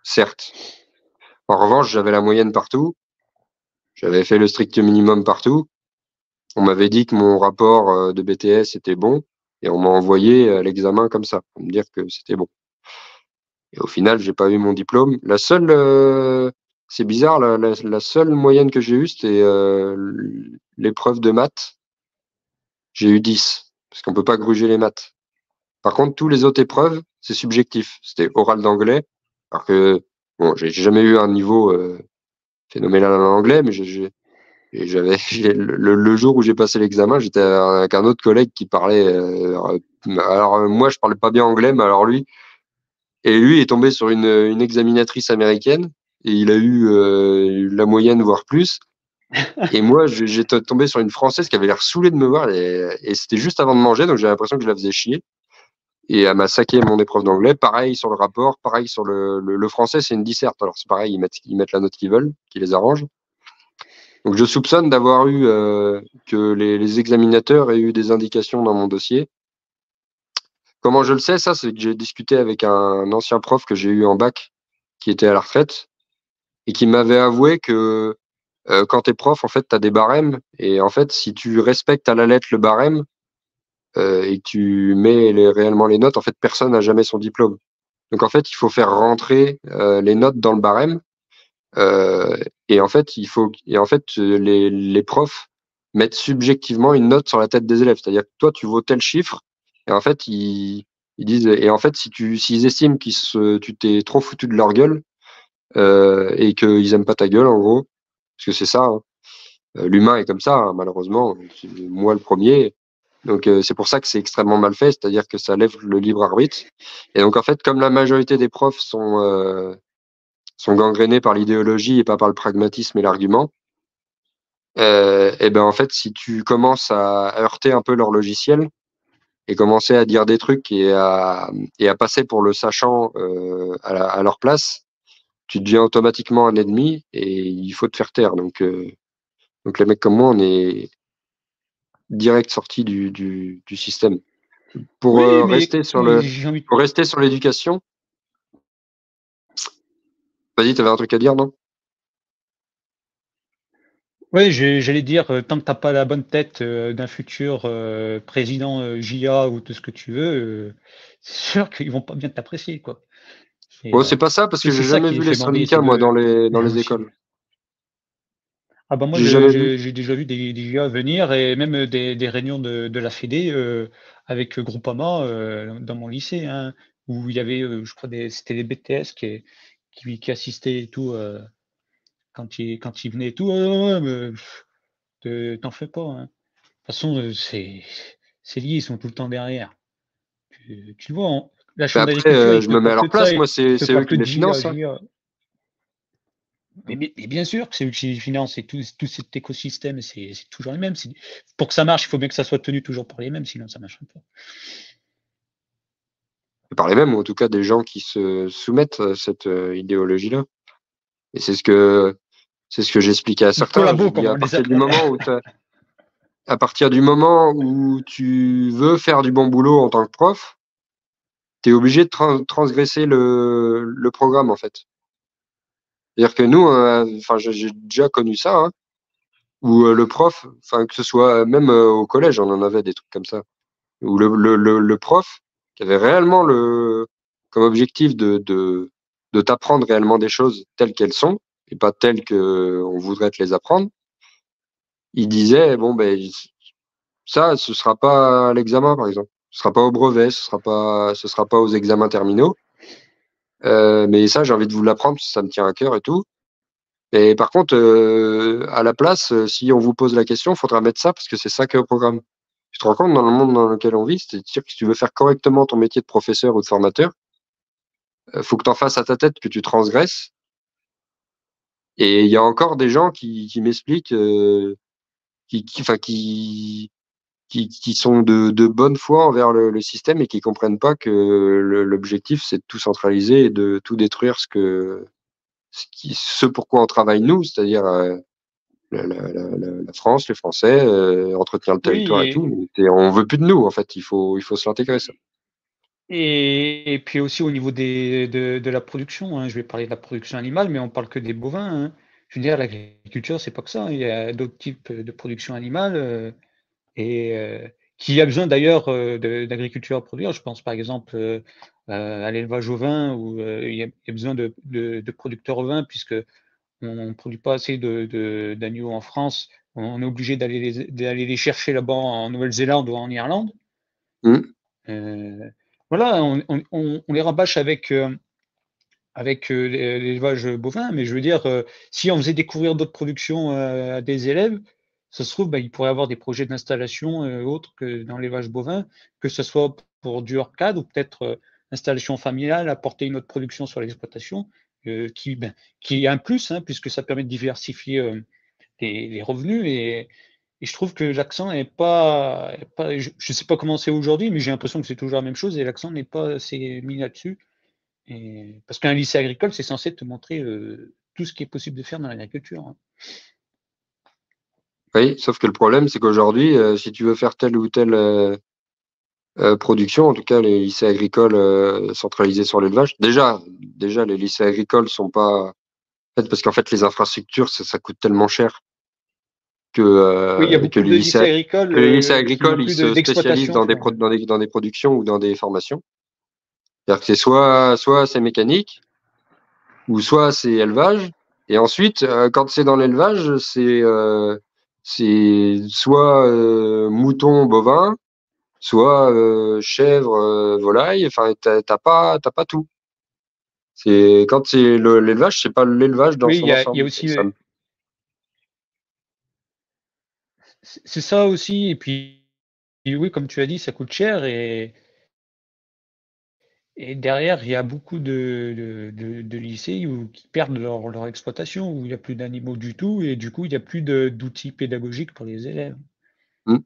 Certes. En revanche, j'avais la moyenne partout. J'avais fait le strict minimum partout. On m'avait dit que mon rapport de BTS était bon et on m'a envoyé à l'examen comme ça pour me dire que c'était bon. Et au final, j'ai pas eu mon diplôme. C'est bizarre, la seule moyenne que j'ai eue, c'était l'épreuve de maths. J'ai eu 10 parce qu'on peut pas gruger les maths. Par contre, tous les autres épreuves, c'est subjectif. C'était oral d'anglais, alors que bon, j'ai jamais eu un niveau phénoménal en anglais, mais le jour où j'ai passé l'examen, j'étais avec un autre collègue qui parlait. Alors moi, je parlais pas bien anglais, mais alors lui, et lui est tombé sur une examinatrice américaine et il a eu la moyenne voire plus. Et moi, j'étais tombé sur une française qui avait l'air saoulée de me voir et c'était juste avant de manger, donc j'ai l'impression que je la faisais chier. Et elle m'a saqué mon épreuve d'anglais. Pareil sur le rapport, pareil sur le français, c'est une disserte. Alors c'est pareil, ils mettent la note qu'ils veulent, qui les arrange. Donc je soupçonne d'avoir eu que les examinateurs aient eu des indications dans mon dossier. Comment je le sais, ça, c'est que j'ai discuté avec un ancien prof que j'ai eu en bac qui était à la retraite. et qui m'avait avoué que quand t'es prof, en fait, t'as des barèmes, et en fait, si tu respectes à la lettre le barème et que tu mets réellement les notes, en fait, personne n'a jamais son diplôme. Donc en fait, il faut faire rentrer les notes dans le barème. Euh, et en fait, les profs mettent subjectivement une note sur la tête des élèves. C'est-à-dire que toi, tu vaux tel chiffre, et en fait, ils disent, et en fait, s'ils estiment tu t'es trop foutu de leur gueule, et qu'ils aiment pas ta gueule, en gros, parce que c'est ça, hein. L'humain est comme ça, hein, malheureusement, moi le premier. Donc c'est pour ça que c'est extrêmement mal fait, c'est-à-dire que ça lève le libre arbitre. Et donc en fait, comme la majorité des profs sont gangrénés par l'idéologie et pas par le pragmatisme et l'argument, et ben en fait, si tu commences à heurter un peu leur logiciel et commencer à dire des trucs et à passer pour le sachant à leur place, tu deviens automatiquement un ennemi et il faut te faire taire. Donc les mecs comme moi, on est direct sortis du système. Pour Oui, mais rester sur j'ai envie de... pour rester sur l'éducation, vas-y, t'avais un truc à dire, non? Oui, j'allais dire, tant que t'as pas la bonne tête d'un futur président JA ou tout ce que tu veux, c'est sûr qu'ils vont pas bien t'apprécier, quoi. Et Bon, c'est pas ça parce que c'est j'ai ça jamais qui vu les fait bander, c'est syndicats, moi, le dans les logiciel. écoles. Ah bah moi, J'ai jamais vu. j'ai déjà vu des JA venir et même des réunions de la Fédé avec Groupama dans mon lycée, hein, où il y avait, je crois, c'était des BTS qui assistaient et tout quand ils venaient et tout. Ouais, ouais, ouais, mais, t'en fais pas, hein. De toute façon, c'est lié, ils sont tout le temps derrière. Tu le vois, la Mais chambre après, d'agriculture, il je te me mets à parle que leur de ça, place. Moi, il te c'est eux parle qui que de les JA, financent, hein. JA. Mais bien sûr que c'est eux qui financent et tout cet écosystème, c'est toujours les mêmes. Pour que ça marche, il faut bien que ça soit tenu toujours par les mêmes, sinon ça ne marche pas. Par les mêmes, ou en tout cas des gens qui se soumettent à cette idéologie-là. Et c'est ce que j'expliquais à Ils certains. J'ai collaborent, dit comme on les appelle. à partir du moment où tu veux faire du bon boulot en tant que prof, tu es obligé de transgresser le programme, en fait. C'est-à-dire que nous, enfin, j'ai déjà connu ça, hein, où le prof, enfin, que ce soit même au collège, on en avait des trucs comme ça, où le prof, qui avait réellement comme objectif de t'apprendre réellement des choses telles qu'elles sont, et pas telles qu'on voudrait te les apprendre, il disait, bon, ben, ça, ce sera pas à l'examen, par exemple. Ce sera pas au brevet, ce sera pas aux examens terminaux. Mais ça, j'ai envie de vous l'apprendre parce que ça me tient à cœur et tout. Et par contre, à la place, si on vous pose la question, il faudra mettre ça parce que c'est ça qui est au programme. Tu te rends compte dans le monde dans lequel on vit, c'est-à-dire que si tu veux faire correctement ton métier de professeur ou de formateur, faut que tu en fasses à ta tête que tu transgresses. Et il y a encore des gens qui m'expliquent, enfin, qui sont de bonne foi envers le système et qui comprennent pas que l'objectif, c'est de tout centraliser et de tout détruire ce pourquoi on travaille nous, c'est-à-dire la France, les Français, entretenir le Oui, territoire et tout. Et on veut plus de nous, en fait. Il faut se l'intégrer, ça. et puis aussi au niveau de la production, hein, je vais parler de la production animale, mais on parle que des bovins, hein. Je veux dire, l'agriculture, c'est pas que ça, hein. Il y a d'autres types de production animale et qui a besoin d'ailleurs d'agriculture à produire. Je pense par exemple à l'élevage ovin où il y a besoin de producteurs ovins puisque on ne produit pas assez d'agneaux en France. On est obligé d'aller les chercher là-bas en Nouvelle-Zélande ou en Irlande. Mmh. Euh, voilà, on les rabâche avec l'élevage bovin, mais je veux dire, si on faisait découvrir d'autres productions à des élèves, ça se trouve, bah, ils pourraient avoir des projets d'installation autres que dans l'élevage bovin, que ce soit pour du hors cadre ou peut-être installation familiale, apporter une autre production sur l'exploitation, qui est un plus, hein, puisque ça permet de diversifier les revenus. Et je trouve que l'accent n'est pas je ne sais pas comment c'est aujourd'hui, mais j'ai l'impression que c'est toujours la même chose et l'accent n'est pas assez mis là-dessus. Et parce qu'un lycée agricole, c'est censé te montrer tout ce qui est possible de faire dans l'agriculture, hein. Oui, sauf que le problème, c'est qu'aujourd'hui, si tu veux faire telle ou telle production, en tout cas les lycées agricoles centralisés sur l'élevage, déjà les lycées agricoles sont pas En fait, parce qu'en fait, les infrastructures, ça coûte tellement cher Oui, il y a que beaucoup de lycées agricoles les lycées qui n'ont agricoles, ils plus se spécialisent d'exploitation, dans tu vois. dans des productions ou dans des formations. C'est-à-dire que c'est soit c'est mécanique, ou soit c'est élevage. Et ensuite, quand c'est dans l'élevage, c'est soit mouton, bovin, soit chèvre, volaille. Enfin, t'as pas tout. C'est quand c'est l'élevage, c'est pas l'élevage dans Oui, son il y a ensemble. Et aussi, ça, c'est ça aussi. Et puis, oui, comme tu as dit, ça coûte cher. Et derrière, il y a beaucoup de lycées qui perdent leur exploitation, où il n'y a plus d'animaux du tout. Et du coup, il n'y a plus d'outils pédagogiques pour les élèves. hmm.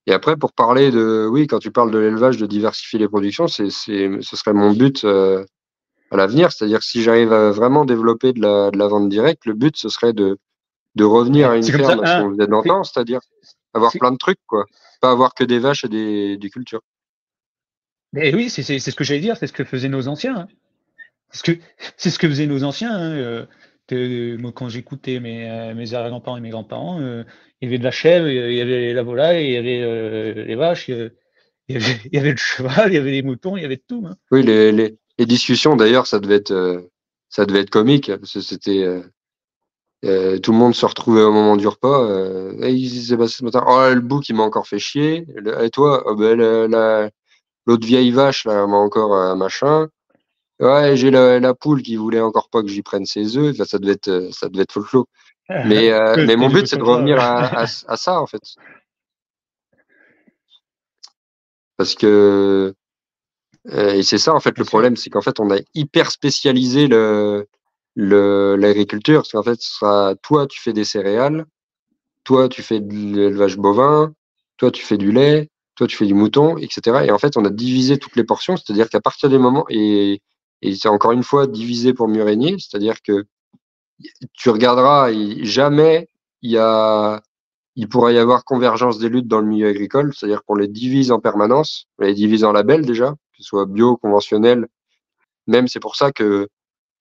Et après, pour parler oui, quand tu parles de l'élevage, de diversifier les productions, ce serait mon but à l'avenir. C'est-à-dire que si j'arrive à vraiment développer de la vente directe, le but, ce serait de revenir à une C'est comme ça, ferme à ce hein, qu'on faisait c'est d'antan, c'est-à-dire avoir c'est- plein de trucs, quoi. Pas avoir que des vaches et des cultures. mais oui, c'est ce que j'allais dire, c'est ce que faisaient nos anciens, hein. C'est ce que c'est ce que faisaient nos anciens, hein, moi, quand j'écoutais mes arrière-grands-parents et mes grands-parents, il y avait de la chèvre, il y avait la volaille, il y avait, les vaches, il y avait le cheval, il y avait les moutons, il y avait de tout, hein. Oui, les discussions, d'ailleurs, ça devait être comique, parce que c'était, tout le monde se retrouvait au moment du repas. Hey, il s'est passé ce matin. Oh, le bouc, il m'a encore fait chier. Et toi, oh, ben, l'autre vieille vache, là, m'a encore machin. Ouais, j'ai la poule qui voulait encore pas que j'y prenne ses œufs. Enfin, ça devait être folklore. Ouais, Mais c'était mon des but, trucs c'est de comme ça, revenir ouais. à ça, en fait. Parce que, et c'est ça, en fait, Bien le sûr. problème, c'est qu'en fait, on a hyper spécialisé l'agriculture. Parce qu'en fait, ce sera, toi, tu fais des céréales, toi, tu fais de l'élevage bovin, toi, tu fais du lait, toi, tu fais du mouton, etc. Et en fait, on a divisé toutes les portions, c'est-à-dire qu'à partir du moment, et c'est encore une fois divisé pour mieux régner, c'est-à-dire que tu regarderas, jamais il y a, il pourra y avoir convergence des luttes dans le milieu agricole, c'est-à-dire qu'on les divise en permanence, on les divise en labels déjà, que ce soit bio, conventionnel, même c'est pour ça que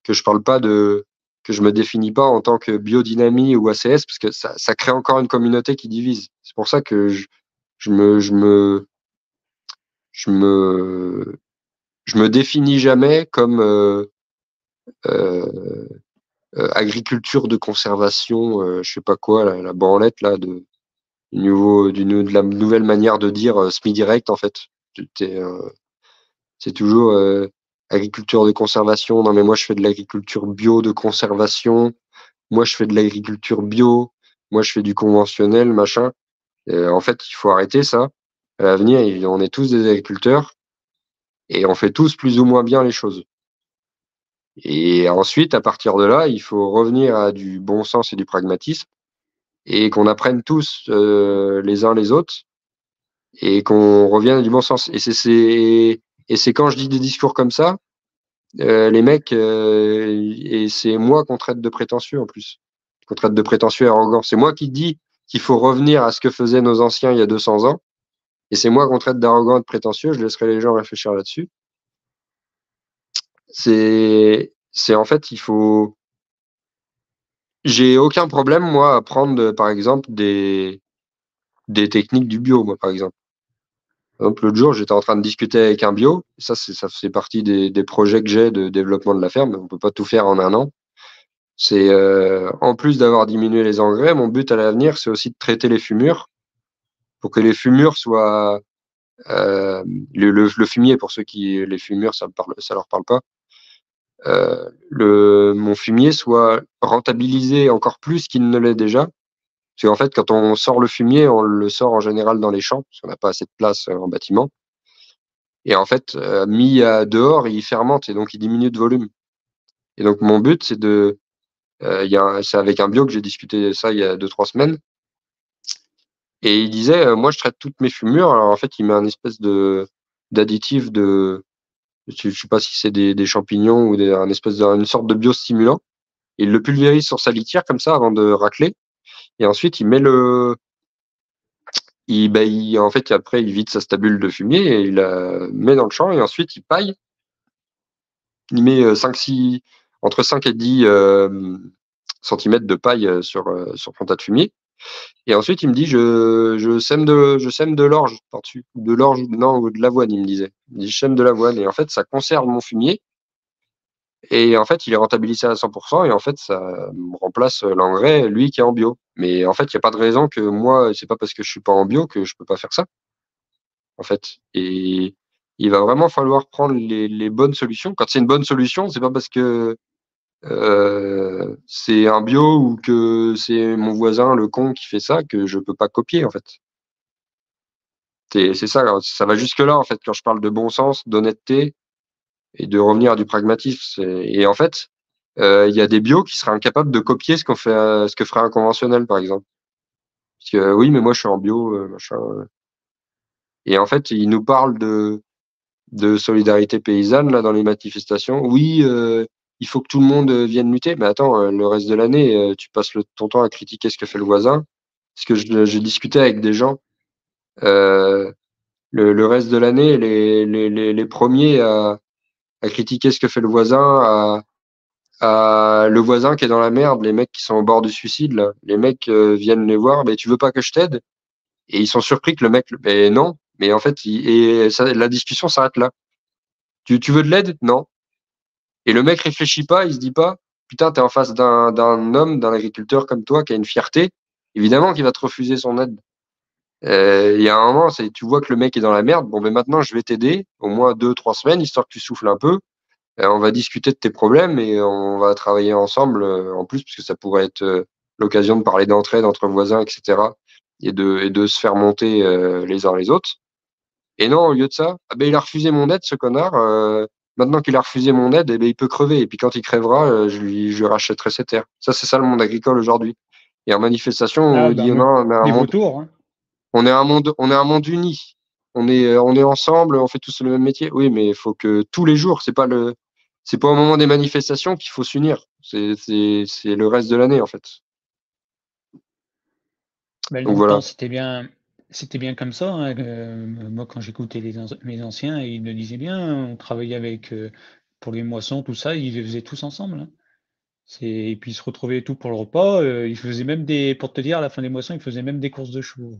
je parle pas que je me définis pas en tant que biodynamie ou ACS, parce que ça crée encore une communauté qui divise. C'est pour ça que je me, je me, je me, je me définis jamais comme euh, agriculture de conservation, je sais pas quoi, la branlette là de la nouvelle manière de dire semi-direct en fait. C'est toujours agriculture de conservation. Non mais moi je fais de l'agriculture bio de conservation. Moi je fais de l'agriculture bio. Moi je fais du conventionnel, machin. En fait, il faut arrêter ça. À l'avenir, on est tous des agriculteurs et on fait tous plus ou moins bien les choses. Et ensuite, à partir de là, il faut revenir à du bon sens et du pragmatisme et qu'on apprenne tous les uns les autres et qu'on revienne à du bon sens. Et c'est quand je dis des discours comme ça, les mecs, et c'est moi qu'on traite de prétentieux en plus, qu'on traite de prétentieux et arrogant. C'est moi qui dis qu'il faut revenir à ce que faisaient nos anciens il y a 200 ans, et c'est moi qu'on traite d'arrogant et de prétentieux. Je laisserai les gens réfléchir là-dessus. C'est en fait, il faut. J'ai aucun problème moi à prendre, par exemple, des techniques du bio, moi par exemple. Par exemple, l'autre jour, j'étais en train de discuter avec un bio. Ça fait partie des projets que j'ai de développement de la ferme. On peut pas tout faire en un an. C'est en plus d'avoir diminué les engrais, mon but à l'avenir, c'est aussi de traiter les fumures pour que les fumures soient le fumier pour ceux qui les fumures ça leur parle pas. Mon fumier soit rentabilisé encore plus qu'il ne l'est déjà. Parce qu'en fait, quand on sort le fumier, on le sort en général dans les champs parce qu'on n'a pas assez de place en bâtiment. Et en fait, mis à dehors, il fermente et donc il diminue de volume. Et donc mon but, c'est avec un bio que j'ai discuté ça il y a 2, 3 semaines. Et il disait, moi, je traite toutes mes fumures. Alors, en fait, il met un espèce d'additif je sais pas si c'est des champignons ou une sorte de biostimulant. Il le pulvérise sur sa litière comme ça avant de racler. Et ensuite, il met en fait, après, il vide sa stabule de fumier et il la met dans le champ et ensuite, il paille. Il met 5-6, entre 5 et 10 centimètres de paille sur ton tas de fumier. Et ensuite, il me dit, je sème de l'orge par-dessus. De l'orge, non, ou de l'avoine, il me disait. Il me dit, je sème de l'avoine. Et en fait, ça conserve mon fumier. Et en fait, il est rentabilisé à 100%. Et en fait, ça me remplace l'engrais, lui, qui est en bio. Mais en fait, il n'y a pas de raison que moi, c'est pas parce que je suis pas en bio que je peux pas faire ça. En fait. Et il va vraiment falloir prendre les bonnes solutions. Quand c'est une bonne solution, c'est pas parce que c'est un bio ou que c'est mon voisin le con qui fait ça que je peux pas copier en fait. C'est ça, ça va jusque là en fait quand je parle de bon sens, d'honnêteté et de revenir à du pragmatisme. Et en fait, il y a des bios qui seraient incapables de copier ce que ferait un conventionnel par exemple. Parce que oui, mais moi je suis en bio, machin. Et en fait, ils nous parlent de solidarité paysanne là dans les manifestations. Oui, il faut que tout le monde vienne lutter. Mais attends, le reste de l'année, tu passes ton temps à critiquer ce que fait le voisin. Parce que j'ai discuté avec des gens. euh, le reste de l'année, les premiers à critiquer ce que fait le voisin, à le voisin qui est dans la merde, les mecs qui sont au bord du suicide, là, les mecs viennent les voir, mais tu veux pas que je t'aide? Et ils sont surpris que le mec, mais non, mais en fait, la discussion s'arrête là. Tu veux de l'aide? Non. Et le mec réfléchit pas, il se dit pas, putain, t'es en face d'un homme, d'un agriculteur comme toi qui a une fierté. Évidemment qu'il va te refuser son aide. Il y a un moment, tu vois que le mec est dans la merde. Bon, ben maintenant, je vais t'aider, au moins 2, 3 semaines, histoire que tu souffles un peu. On va discuter de tes problèmes et on va travailler ensemble en plus, parce que ça pourrait être l'occasion de parler d'entraide entre voisins, etc. Et de se faire monter les uns les autres. Et non, au lieu de ça, ah ben, il a refusé mon aide, ce connard. Maintenant qu'il a refusé mon aide, eh ben, il peut crever. Et puis quand il crèvera, je lui rachèterai ses terres. Ça, c'est ça le monde agricole aujourd'hui. Et en manifestation, on Ah, nous dit ben, non, on est un des monde, vautours, hein. on est un monde uni. On est ensemble, on fait tous le même métier. Oui, mais il faut que tous les jours, c'est pas au moment des manifestations qu'il faut s'unir. C'est le reste de l'année, en fait. Ben, Donc longtemps, voilà. c'était bien comme ça, hein. Moi, quand j'écoutais mes anciens, ils me disaient bien, on travaillait avec, pour les moissons, tout ça, ils les faisaient tous ensemble, hein. Et puis ils se retrouvaient tout pour le repas. Ils faisaient même pour te dire, à la fin des moissons, ils faisaient même des courses de chevaux.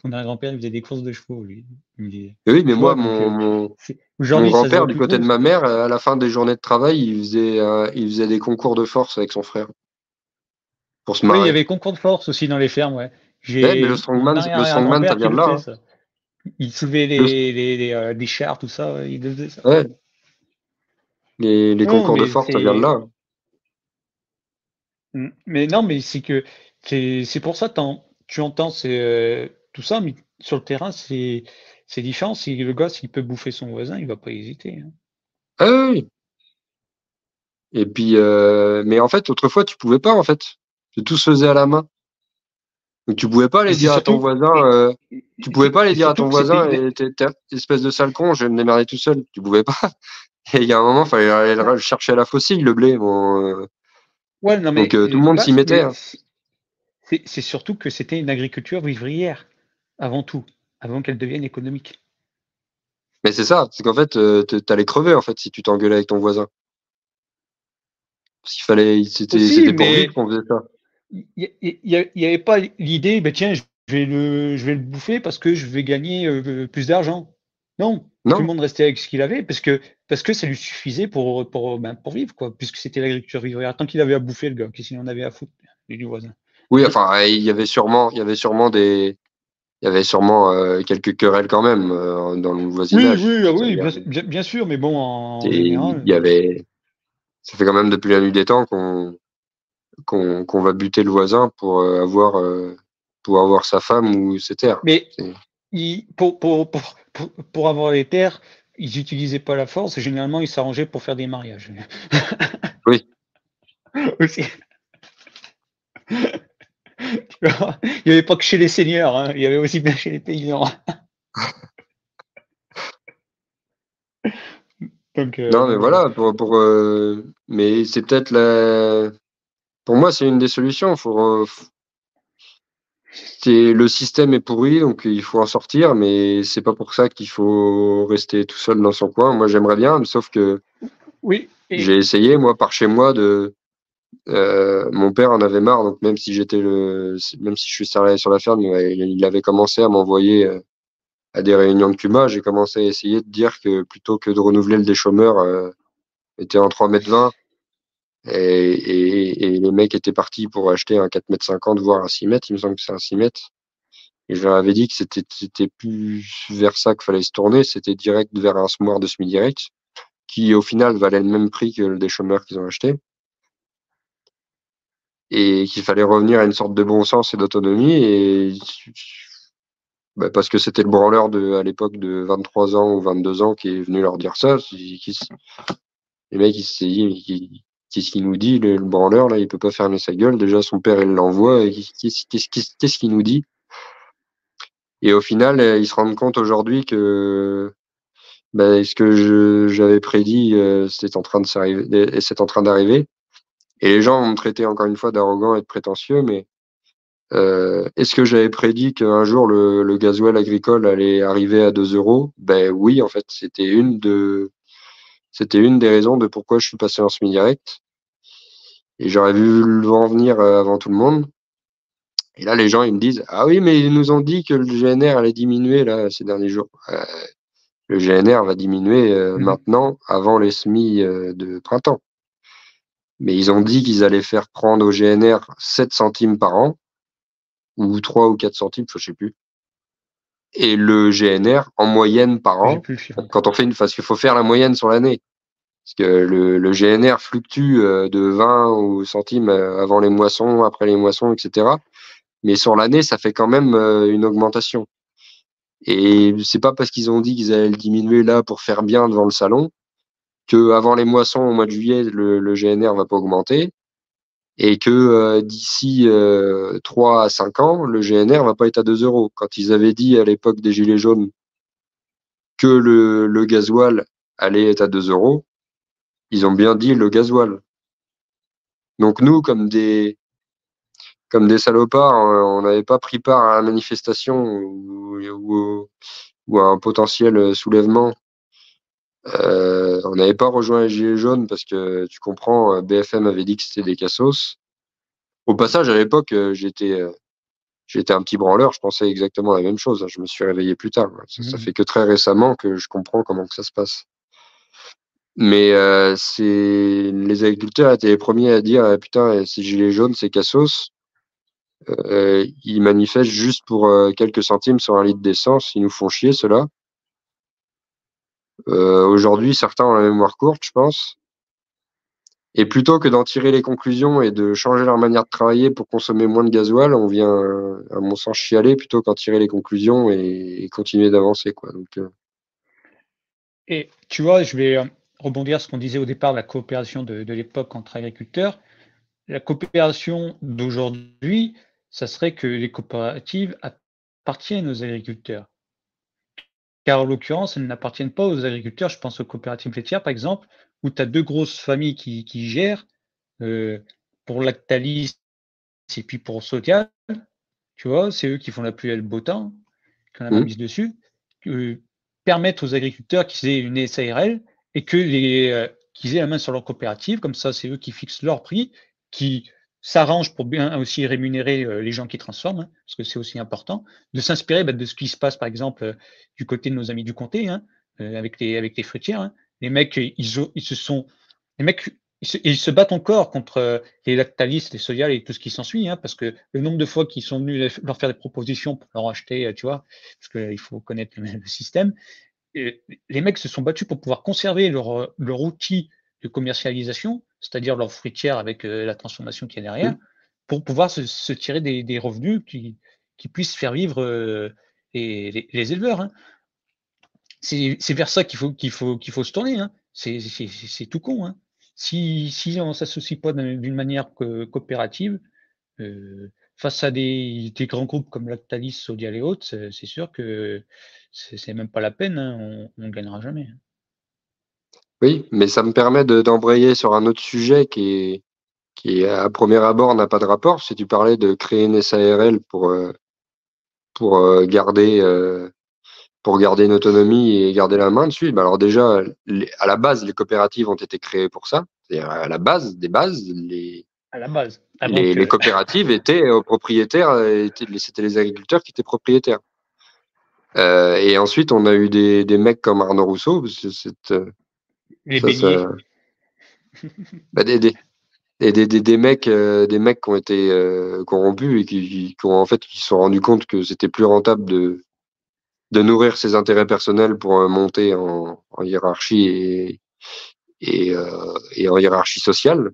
On a un grand-père, il faisait des courses de chevaux, lui. Il me disait. Et oui, mais Tu moi, vois, donc mon aujourd'hui, ça se grand-père, voit du plus côté trop, de ça. ma mère, à la fin des journées de travail, il faisait des concours de force avec son frère pour se Oui, il y marrer. avait concours de force aussi dans les fermes, ouais. Ouais, mais le J'ai mon strongman, ça arrière-grand-père qui vient de le là, fait, hein. ça. Il soulevait Le- des chars, tout ça, ouais, il le faisait, ça. ouais, les Non, concours de mais force, ça vient de là, hein. mais non, mais c'est que c'est pour ça tu entends tout ça, mais sur le terrain, c'est différent. Si le gars, s'il peut bouffer son voisin, il va pas hésiter, hein. Ah oui, oui. Et puis, mais en fait, autrefois, tu pouvais pas, en fait. Tout se faisait à la main. Donc, tu pouvais pas Et aller c'est dire à ton surtout, voisin, tu pouvais c'est pas aller c'est dire à surtout ton que c'était voisin, une. t'es espèce de sale con, je vais me démerder tout seul. Tu pouvais pas. Et il y a un moment, il fallait aller le chercher à la faucille, le blé. Bon, Ouais, non, donc, mais tout le monde s'y mettait, mais hein. c'est surtout que c'était une agriculture vivrière, avant tout, avant qu'elle devienne économique. Mais c'est ça, c'est qu'en fait, t'allais crever, en fait, si tu t'engueulais avec ton voisin. Parce qu'il fallait, c'était, Aussi, c'était pour vivre mais qu'on faisait ça. il y avait pas l'idée, ben tiens, je vais le bouffer parce que je vais gagner plus d'argent. Non, tout le Non? monde restait avec ce qu'il avait parce que ça lui suffisait pour vivre, quoi, puisque c'était l'agriculture vivrière. Tant qu'il avait à bouffer, le gars, qu'est-ce qu'il en avait à foutre du voisin. Oui, enfin, il y avait sûrement quelques querelles quand même dans le Oui, voisinage. oui, ah oui, C'est-à-dire, bien sûr, mais bon, en il général. y avait, ça fait quand même depuis la nuit des temps qu'on va buter le voisin pour avoir sa femme ou ses terres. Mais C'est- pour avoir les terres, ils n'utilisaient pas la force, et généralement, ils s'arrangeaient pour faire des mariages. Oui, Aussi. Il n'y avait pas que chez les seigneurs, hein, il y avait aussi bien chez les paysans. non, mais Donc voilà. voilà, mais c'est peut-être pour moi, c'est une des solutions. Le système est pourri, donc il faut en sortir, mais c'est pas pour ça qu'il faut rester tout seul dans son coin. Moi, j'aimerais bien, mais sauf que Oui, Et J'ai essayé, moi, par chez moi, mon père en avait marre, donc même si même si je suis salarié sur la ferme, il avait commencé à m'envoyer à des réunions de CUMA. J'ai commencé à essayer de dire que plutôt que de renouveler le déchômeur, était en 3,20 m et les mecs étaient partis pour acheter un 4,50 m, voire un 6 m. Il me semble que c'est un 6 m. Et je leur avais dit que c'était plus vers ça qu'il fallait se tourner, c'était direct vers un semoir de semi-direct, qui au final valait le même prix que le déchômeur qu'ils ont acheté, et qu'il fallait revenir à une sorte de bon sens et d'autonomie, et parce que c'était le branleur à l'époque de 23 ans ou 22 ans qui est venu leur dire ça. Les mecs, ils se sont dit, mais qu'est-ce qu'il nous dit, le branleur, là, il peut pas fermer sa gueule. Déjà, son père, il l'envoie, et qu'est-ce qu'il nous dit? Et au final, ils se rendent compte aujourd'hui que ce que j'avais prédit, c'est en train d'arriver. Et les gens ont me traité encore une fois d'arrogant et de prétentieux, mais est-ce que j'avais prédit qu'un jour le gasoil agricole allait arriver à 2 euros? Ben oui, en fait, c'était une des raisons de pourquoi je suis passé en semi-direct. Et j'aurais vu le vent venir avant tout le monde. Et là, les gens, ils me disent, ah oui, mais ils nous ont dit que le GNR allait diminuer là ces derniers jours. Le GNR va diminuer mhm, maintenant, avant les semis de printemps. Mais ils ont dit qu'ils allaient faire prendre au GNR 7 centimes par an, ou 3 ou 4 centimes, je sais plus. Et le GNR, en moyenne par j'ai an, plus le chiffre en quand tête. on fait parce qu'il faut faire la moyenne sur l'année. Parce que le GNR fluctue de 20 ou centimes avant les moissons, après les moissons, etc. Mais sur l'année, ça fait quand même une augmentation. Et c'est pas parce qu'ils ont dit qu'ils allaient le diminuer là pour faire bien devant le salon que avant les moissons au mois de juillet, le GNR va pas augmenter, et que d'ici 3 à 5 ans, le GNR va pas être à 2 euros. Quand ils avaient dit à l'époque des Gilets jaunes que le gasoil allait être à 2 euros, ils ont bien dit le gasoil. Donc nous, comme des salopards, on n'avait pas pris part à la manifestation ou à un potentiel soulèvement. On n'avait pas rejoint les Gilets jaunes parce que tu comprends, BFM avait dit que c'était des cassos. Au passage, à l'époque, j'étais un petit branleur, je pensais exactement la même chose, hein. Je me suis réveillé plus tard. Ça Mhm. fait que très récemment que je comprends comment que ça se passe. Mais les agriculteurs étaient les premiers à dire putain, ces gilets jaunes, c'est cassos. Ils manifestent juste pour quelques centimes sur un litre d'essence. Ils nous font chier, ceux-là. Aujourd'hui, certains ont la mémoire courte, je pense. Et plutôt que d'en tirer les conclusions et de changer leur manière de travailler pour consommer moins de gasoil, on vient, à mon sens, chialer plutôt qu'en tirer les conclusions et continuer d'avancer, quoi. Donc, Et tu vois, je vais rebondir sur ce qu'on disait au départ de la coopération de l'époque entre agriculteurs. La coopération d'aujourd'hui, ça serait que les coopératives appartiennent aux agriculteurs. Car en l'occurrence, elles n'appartiennent pas aux agriculteurs. Je pense aux coopératives laitières, par exemple, où tu as deux grosses familles qui gèrent euh, pour Lactalis et puis pour Sodial. Tu vois, c'est eux qui font la pluie et le beau temps, qui ont la main hmm. mise dessus, permettre aux agriculteurs qu'ils aient une SARL et qu'ils aient la main sur leur coopérative. Comme ça, c'est eux qui fixent leur prix, qui s'arrangent pour bien aussi rémunérer les gens qui transforment, hein, parce que c'est aussi important, de s'inspirer de ce qui se passe, par exemple, du côté de nos amis du comté, hein, avec les fruitières. Hein. Les mecs, les mecs, ils se battent encore contre les Lactalis, les Sodial et tout ce qui s'ensuit, hein, parce que le nombre de fois qu'ils sont venus leur faire des propositions pour leur acheter, tu vois, parce qu'il faut connaître le système, les mecs se sont battus pour pouvoir conserver leur outil de commercialisation, c'est-à-dire leur fruitière avec la transformation qu'il y a Hmm. derrière, pour pouvoir se tirer des revenus qui puissent faire vivre les éleveurs. Hein. C'est vers ça qu'il faut se tourner. Hein. C'est tout con. Hein. Si on ne s'associe pas d'une manière coopérative, face à des grands groupes comme Lactalis, Sodial et autres, c'est sûr que c'est même pas la peine, hein, on ne gagnera jamais. Hein. Oui, mais ça me permet d'embrayer sur un autre sujet qui à premier abord n'a pas de rapport. Si tu parlais de créer une SARL pour garder pour garder une autonomie et garder la main dessus. Alors déjà, à la base, les coopératives ont été créées pour ça. C'est-à-dire à la base des bases, À la base, avant les coopératives étaient propriétaires, c'était les agriculteurs qui étaient propriétaires. Et ensuite, on a eu des mecs comme Arnaud Rousseau, les beignets. Bah, des mecs qui ont été corrompus et qui se sont rendus compte que c'était plus rentable de nourrir ses intérêts personnels pour monter en hiérarchie et en hiérarchie sociale.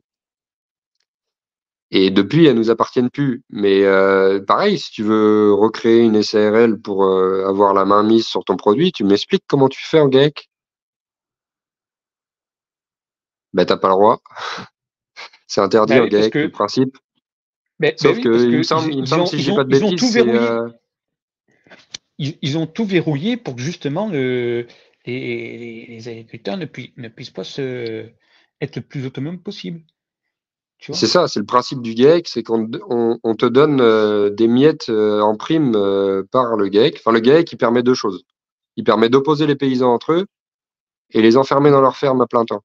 Et depuis, elles nous appartiennent plus. Mais pareil, si tu veux recréer une SARL pour avoir la main mise sur ton produit, tu m'expliques comment tu fais en GAEC? Ben, t'as pas le droit. C'est interdit Bah en oui, parce GAEC, le que, principe. bah Sauf oui, que parce il me que semble, si je dis pas de ils ont bêtises, tout c'est verrouillé. Ils ont tout verrouillé pour que justement les agriculteurs ne puissent pas être le plus autonomes possible. Tu vois? c'est ça, c'est le principe du GAEC, c'est qu'on te donne des miettes en prime par le GAEC. Enfin, le GAEC, il permet deux choses. Il permet d'opposer les paysans entre eux et les enfermer dans leur ferme à plein temps.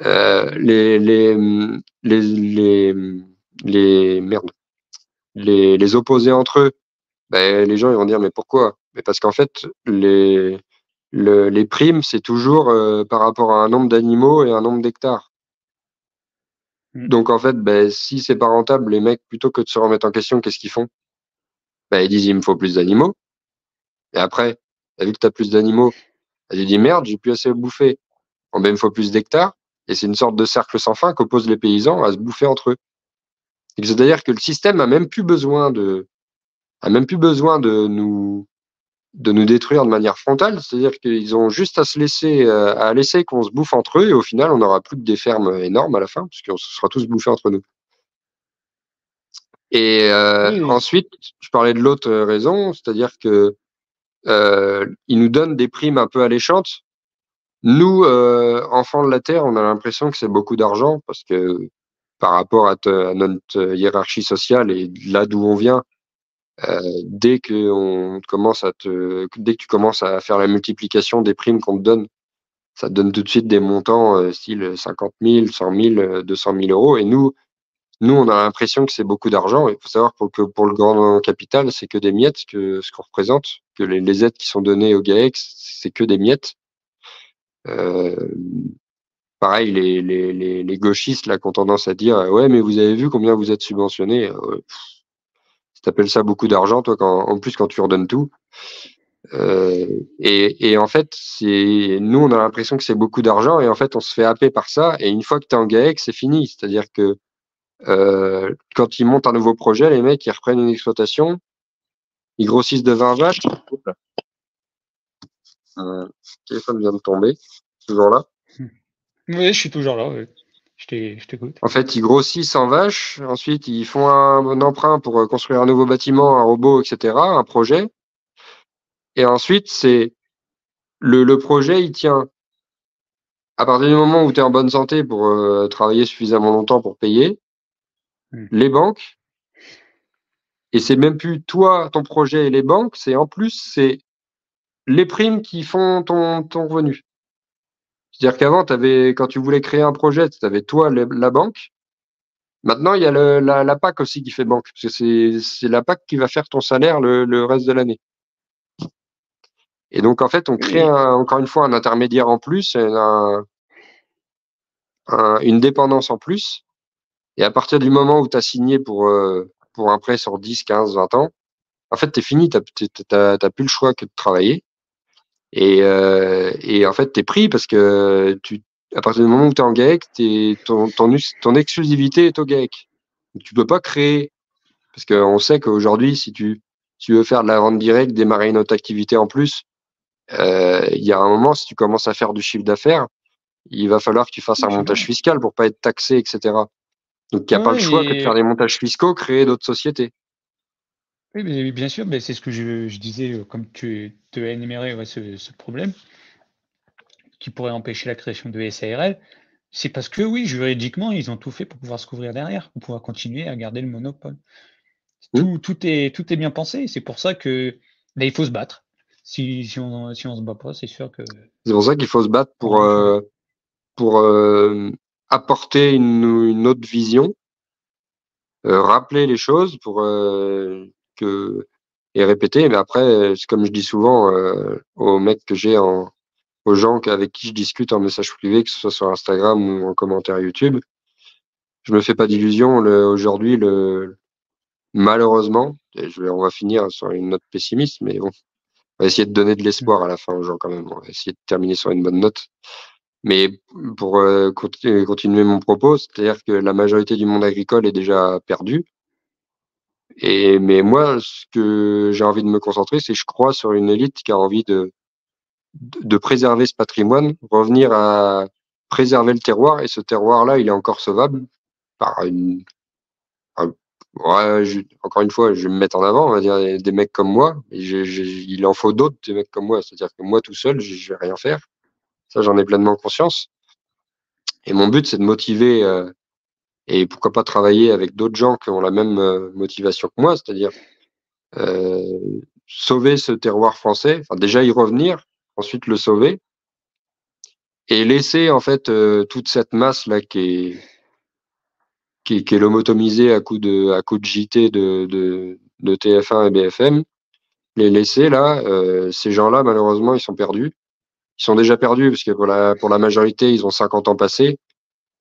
Euh, les, les, les, les, merde, les opposer entre eux, ben, les gens ils vont dire mais pourquoi? Mais parce qu'en fait, les primes, c'est toujours par rapport à un nombre d'animaux et un nombre d'hectares. Mm. Donc en fait, ben, si c'est pas rentable, les mecs, plutôt que de se remettre en question, qu'est-ce qu'ils font? Ben, ils disent il me faut plus d'animaux. Et après, vu que tu as plus d'animaux, ben, tu dis merde, j'ai plus assez à bouffer. Bon, ben, il me faut plus d'hectares. Et c'est une sorte de cercle sans fin qu'opposent les paysans à se bouffer entre eux. C'est-à-dire que le système a même plus besoin de nous détruire de manière frontale. C'est-à-dire qu'ils ont juste à laisser qu'on se bouffe entre eux et au final, on n'aura plus que des fermes énormes à la fin, puisqu'on se sera tous bouffés entre nous. Et Oui, ensuite, je parlais de l'autre raison, c'est-à-dire que ils nous donnent des primes un peu alléchantes. Nous, enfants de la Terre, on a l'impression que c'est beaucoup d'argent parce que par rapport à notre hiérarchie sociale et là d'où on vient, dès que tu commences à faire la multiplication des primes qu'on te donne, ça te donne tout de suite des montants style 50 000, 100 000, 200 000 euros. Et nous, on a l'impression que c'est beaucoup d'argent. Il faut savoir que pour le grand capital, c'est que des miettes, ce qu'on représente, que les aides qui sont données au GAEC, c'est que des miettes. Euh, Pareil, les gauchistes là, qui ont tendance à dire ouais, mais vous avez vu combien vous êtes subventionnés. Tu t'appelles ça beaucoup d'argent, toi, en plus, quand tu redonnes tout. Et en fait, nous, on a l'impression que c'est beaucoup d'argent et en fait, on se fait happer par ça. Et une fois que tu es en GAEC, c'est fini. C'est-à-dire que quand ils montent un nouveau projet, les mecs, ils reprennent une exploitation, ils grossissent de 20 vaches. Oups là. Le téléphone vient de tomber. Toujours là. oui, je suis toujours là. Oui. Je t'écoute. En fait, ils grossissent en vaches. Ensuite, ils font un emprunt pour construire un nouveau bâtiment, un robot, etc., un projet. Et ensuite, c'est le projet, il tient à partir du moment où tu es en bonne santé pour travailler suffisamment longtemps pour payer Mm. les banques. Et c'est même plus toi, ton projet et les banques, c'est en plus, c'est les primes qui font ton revenu. C'est-à-dire qu'avant, quand tu voulais créer un projet, tu avais toi la banque. Maintenant, il y a la PAC aussi qui fait banque. Parce que c'est la PAC qui va faire ton salaire le reste de l'année. Et donc, en fait, on crée Oui. encore une fois un intermédiaire en plus, une dépendance en plus. Et à partir du moment où tu as signé pour un prêt sur 10, 15, 20 ans, en fait, tu es fini. Tu n'as plus le choix que de travailler. Et en fait, tu es pris parce que à partir du moment où tu es en GAEC, ton exclusivité est au GAEC. Donc, tu peux pas créer, parce qu'on sait qu'aujourd'hui, si tu veux faire de la vente directe, démarrer une autre activité en plus, il y a un moment, si tu commences à faire du chiffre d'affaires, il va falloir que tu fasses un Oui, je montage vois. fiscal pour pas être taxé, etc. Donc, il n'y a pas le Oui, choix que de faire des montages fiscaux, créer d'autres sociétés. oui, mais bien sûr, mais c'est ce que je disais, comme tu as énuméré ouais, ce problème qui pourrait empêcher la création de SARL. C'est parce que oui, juridiquement, ils ont tout fait pour pouvoir se couvrir derrière, pour pouvoir continuer à garder le monopole. Hmm. Tout est bien pensé. C'est pour ça que là, il faut se battre. si on se bat pas, c'est sûr que C'est pour ça qu'il faut se battre on va rien changer. pour apporter une autre vision, rappeler les choses pour que et répéter. Mais après, c'est comme je dis souvent aux mecs que j'ai aux gens avec qui je discute en message privé, que ce soit sur Instagram ou en commentaire YouTube, je me fais pas d'illusions. Aujourd'hui, malheureusement, on va finir sur une note pessimiste, mais bon, on va essayer de donner de l'espoir à la fin aux gens quand même. On va essayer de terminer sur une bonne note. Mais pour continuer mon propos, c'est-à-dire que la majorité du monde agricole est déjà perdu. Mais moi, ce que j'ai envie de me concentrer, c'est que je crois sur une élite qui a envie de préserver ce patrimoine, revenir à préserver le terroir. Et ce terroir-là, il est encore sauvable par ouais, encore une fois, je vais me mettre en avant, on va dire des mecs comme moi. Et il en faut d'autres, des mecs comme moi. C'est-à-dire que moi, tout seul, je vais rien faire. Ça, j'en ai pleinement conscience. Et mon but, c'est de motiver et pourquoi pas travailler avec d'autres gens qui ont la même motivation que moi, c'est-à-dire euh, sauver ce terroir français, enfin déjà y revenir, ensuite le sauver et laisser en fait toute cette masse là qui est lobotomisée à coup de JT de TF1 et BFM, les laisser là, ces gens-là malheureusement ils sont perdus, ils sont déjà perdus parce que pour la majorité ils ont 50 ans passés.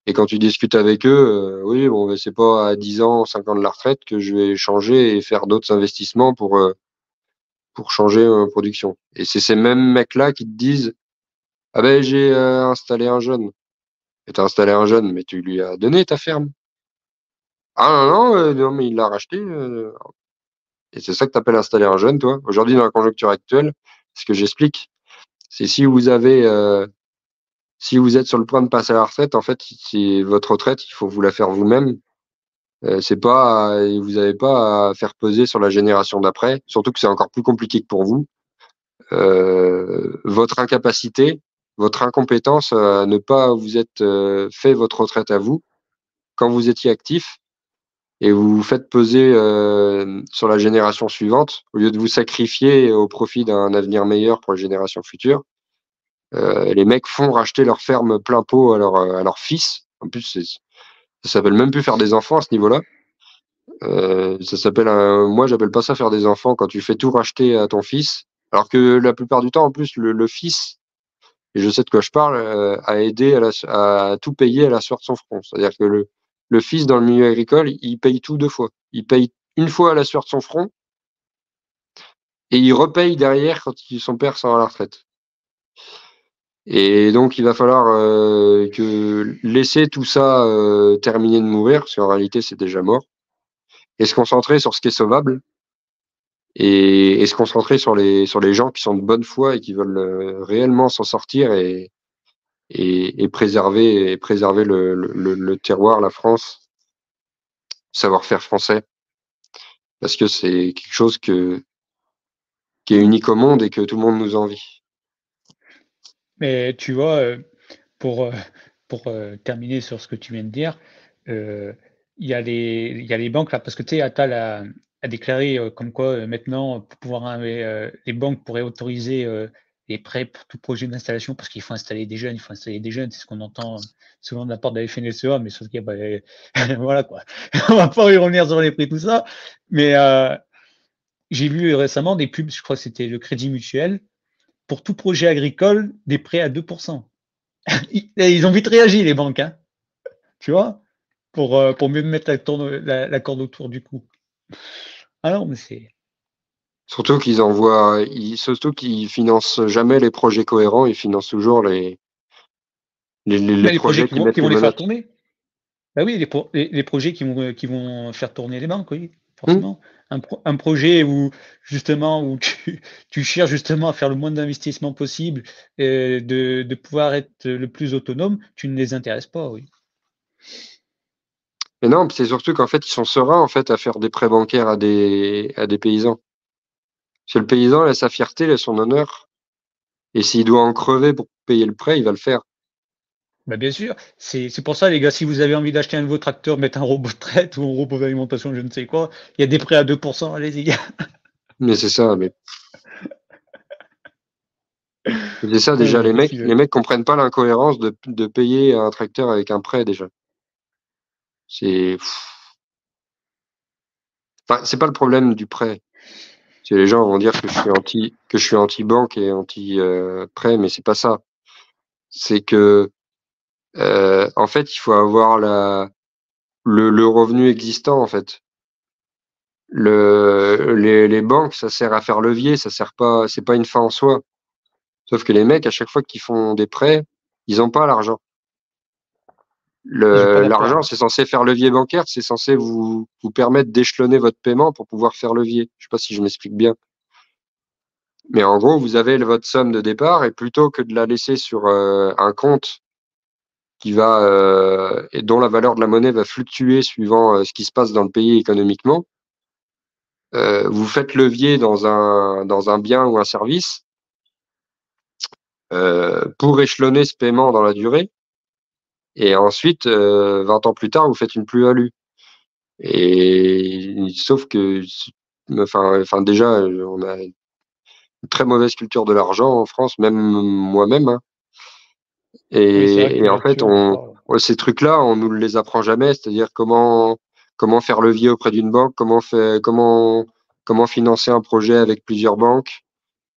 Et quand tu discutes avec eux, oui, bon, ben, c'est pas à 10 ans, 5 ans de la retraite que je vais changer et faire d'autres investissements pour changer ma production. Et c'est ces mêmes mecs-là qui te disent, ah ben, j'ai installé un jeune. Et t'as installé un jeune, mais tu lui as donné ta ferme. Ah non, non, non, mais il l'a racheté. Et c'est ça que t'appelles installer un jeune, toi. Aujourd'hui, dans la conjoncture actuelle, ce que j'explique, c'est si vous êtes sur le point de passer à la retraite, en fait, c'est votre retraite, il faut vous la faire vous-même. C'est pas, vous n'avez pas à faire peser sur la génération d'après, surtout que c'est encore plus compliqué que pour vous. Votre incapacité, votre incompétence à ne pas vous être fait votre retraite à vous quand vous étiez actif et vous vous faites peser sur la génération suivante au lieu de vous sacrifier au profit d'un avenir meilleur pour les générations futures. Les mecs font racheter leur ferme plein pot à leur fils. En plus, ça s'appelle même plus faire des enfants à ce niveau-là. Ça s'appelle moi j'appelle pas ça faire des enfants quand tu fais tout racheter à ton fils, alors que la plupart du temps en plus le fils, et je sais de quoi je parle, a aidé à tout payer à la sueur de son front. C'est-à-dire que le fils dans le milieu agricole, il paye tout deux fois. Il paye une fois à la sueur de son front et il repaye derrière quand son père sort à la retraite. Et donc il va falloir que laisser tout ça terminer de mourir, parce qu'en réalité c'est déjà mort, et se concentrer sur ce qui est sauvable et se concentrer sur les gens qui sont de bonne foi et qui veulent réellement s'en sortir et préserver le terroir, la France, le savoir-faire français, parce que c'est quelque chose qui est unique au monde et que tout le monde nous envie. Mais tu vois, pour, euh, pour terminer sur ce que tu viens de dire, euh, il y a les banques là, parce que tu sais, Attal a déclaré comme quoi maintenant, pour pouvoir, les banques pourraient autoriser les prêts pour tout projet d'installation, parce qu'il faut installer des jeunes, il faut installer des jeunes, c'est ce qu'on entend souvent de la part de la FNSEA, mais sauf qu'il y a, voilà quoi, on va pas y revenir sur les prix, tout ça, mais j'ai vu récemment des pubs, je crois que c'était le Crédit Mutuel, pour tout projet agricole, des prêts à 2%. Ils ont vite réagi, les banques, hein, tu vois, pour mieux mettre la corde autour du cou. Ah non, mais c'est. Surtout qu'ils financent jamais les projets cohérents, ils financent toujours les Mais les projets projets qui qui mettent les vont les faire menottes. tourner. Bah oui, les projets qui vont faire tourner les banques, oui, Hmm. forcément. Un projet où, justement, où tu cherches justement à faire le moins d'investissement possible, de pouvoir être le plus autonome, tu ne les intéresses pas, oui. Mais non, c'est surtout qu'en fait, ils sont sereins en fait à faire des prêts bancaires à des paysans. Parce que le paysan, il a sa fierté, il a son honneur. Et s'il doit en crever pour payer le prêt, il va le faire. Bah bien sûr, c'est pour ça, les gars, si vous avez envie d'acheter un nouveau tracteur, mettre un robot de traite ou un robot d'alimentation, je ne sais quoi, il y a des prêts à 2%, allez-y. Mais c'est ça. Mais C'est ça, Ouais, déjà, bah, les bien mecs, sûr. les mecs comprennent pas l'incohérence de payer un tracteur avec un prêt, déjà. C'est, enfin, c'est pas le problème du prêt. C'est les gens vont dire que je suis anti-banque et anti-prêt, mais c'est pas ça. C'est que, en fait, il faut avoir le revenu existant, en fait. Les banques, ça sert à faire levier, ça sert pas, c'est pas une fin en soi. Sauf que les mecs, à chaque fois qu'ils font des prêts, ils ont pas l'argent. Je suis pas d'accord, L'argent, moi. c'est censé faire levier bancaire, c'est censé vous permettre d'échelonner votre paiement pour pouvoir faire levier. Je sais pas si je m'explique bien. Mais en gros, vous avez votre somme de départ et plutôt que de la laisser sur un compte et dont la valeur de la monnaie va fluctuer suivant ce qui se passe dans le pays économiquement, vous faites levier dans un bien ou un service pour échelonner ce paiement dans la durée. Et ensuite, 20 ans plus tard, vous faites une plus-value. Et sauf que, enfin déjà, on a une très mauvaise culture de l'argent en France, même moi-même, hein. Oui, c'est vrai que Et en fait, là-dessus, on n'est pas. ces trucs-là, on nous les apprend jamais, c'est-à-dire comment faire levier auprès d'une banque, comment financer un projet avec plusieurs banques,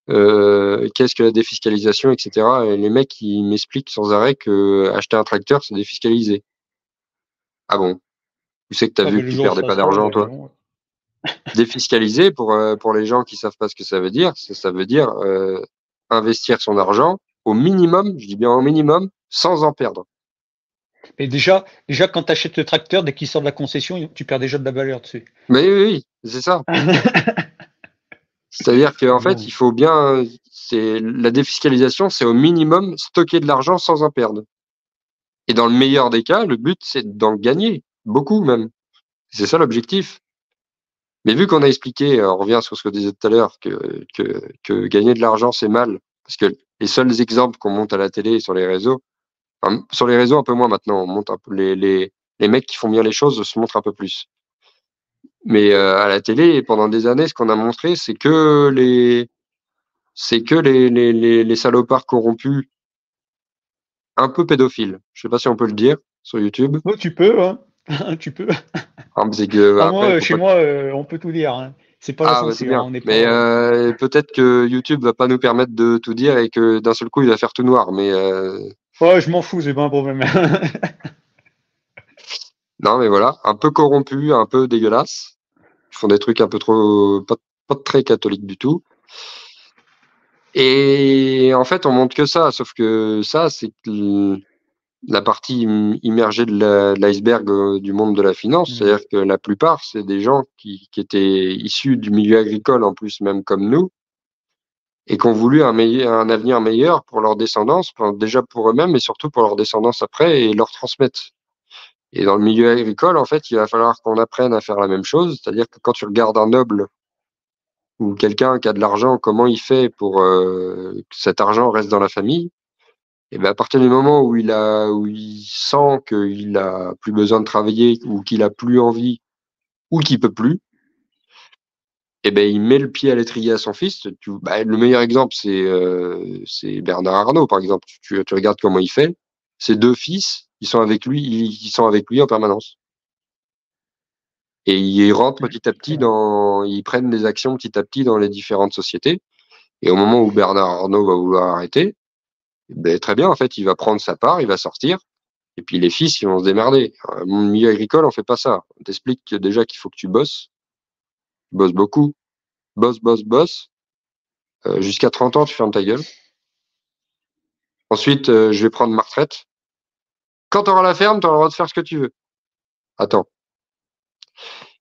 qu'est-ce que la défiscalisation, etc. Et les mecs, ils m'expliquent sans arrêt que acheter un tracteur, c'est défiscalisé. Ah bon? Où c'est que tu as Ah, vu ben, que le tu jour où perdais ça pas sera, vous d'argent, avez toi? raison. Défiscaliser, pour les gens qui savent pas ce que ça veut dire, ça veut dire investir son argent au minimum, je dis bien au minimum, sans en perdre. Mais déjà, quand tu achètes le tracteur, dès qu'il sort de la concession, tu perds déjà de la valeur dessus. Mais oui, oui, c'est ça. C'est-à-dire qu'en Mais fait, bon, il faut bien, c'est la défiscalisation, c'est au minimum stocker de l'argent sans en perdre. Et dans le meilleur des cas, le but, c'est d'en gagner, beaucoup même. C'est ça l'objectif. Mais vu qu'on a expliqué, on revient sur ce que je disais tout à l'heure, que gagner de l'argent, c'est mal, parce que les seuls exemples qu'on monte à la télé et sur les réseaux, enfin, sur les réseaux un peu moins maintenant, on monte un peu les mecs qui font bien les choses se montrent un peu plus. Mais à la télé, pendant des années, ce qu'on a montré, c'est que les salopards corrompus, un peu pédophiles. Je sais pas si on peut le dire sur YouTube. oh, tu peux, hein. Tu peux. Hein, c'est que Ah, après, moi, faut chez pas. moi, on peut tout dire, hein. C'est pas la Ah bah c'est censure, hein, bien. on n'est Mais pas. peut-être que YouTube va pas nous permettre de tout dire et que d'un seul coup il va faire tout noir. Mais Ouais, je m'en fous, c'est pas un problème. non, mais voilà, un peu corrompus, un peu dégueulasses. Ils font des trucs un peu trop, pas très catholiques du tout. Et en fait, on montre que ça, sauf que ça, c'est que la partie immergée de l'iceberg du monde de la finance. Hmm. C'est-à-dire que la plupart, c'est des gens qui étaient issus du milieu agricole, en plus, même comme nous, et qui ont voulu un avenir meilleur pour leur descendance, déjà pour eux-mêmes, mais surtout pour leur descendance après, et leur transmettre. Et dans le milieu agricole, en fait, il va falloir qu'on apprenne à faire la même chose. C'est-à-dire que quand tu regardes un noble ou quelqu'un qui a de l'argent, comment il fait pour que cet argent reste dans la famille? Et ben à partir du moment où il sent qu'il a plus besoin de travailler ou qu'il a plus envie ou qu'il peut plus, et ben il met le pied à l'étrier à son fils. Le meilleur exemple c'est Bernard Arnault par exemple. Tu regardes comment il fait. Ses deux fils, ils sont avec lui en permanence. Et ils rentrent Hmm, petit à très petit bien. ils prennent des actions petit à petit dans les différentes sociétés. Et au moment où Bernard Arnault va vouloir arrêter, ben, très bien, en fait, il va prendre sa part, il va sortir. Et puis les fils, ils vont se démerder. Mon milieu agricole, on fait pas ça. On t'explique déjà qu'il faut que tu bosses beaucoup, bosse. Jusqu'à 30 ans, tu fermes ta gueule. Ensuite, je vais prendre ma retraite. Quand tu auras la ferme, tu auras le droit de faire ce que tu veux. Attends.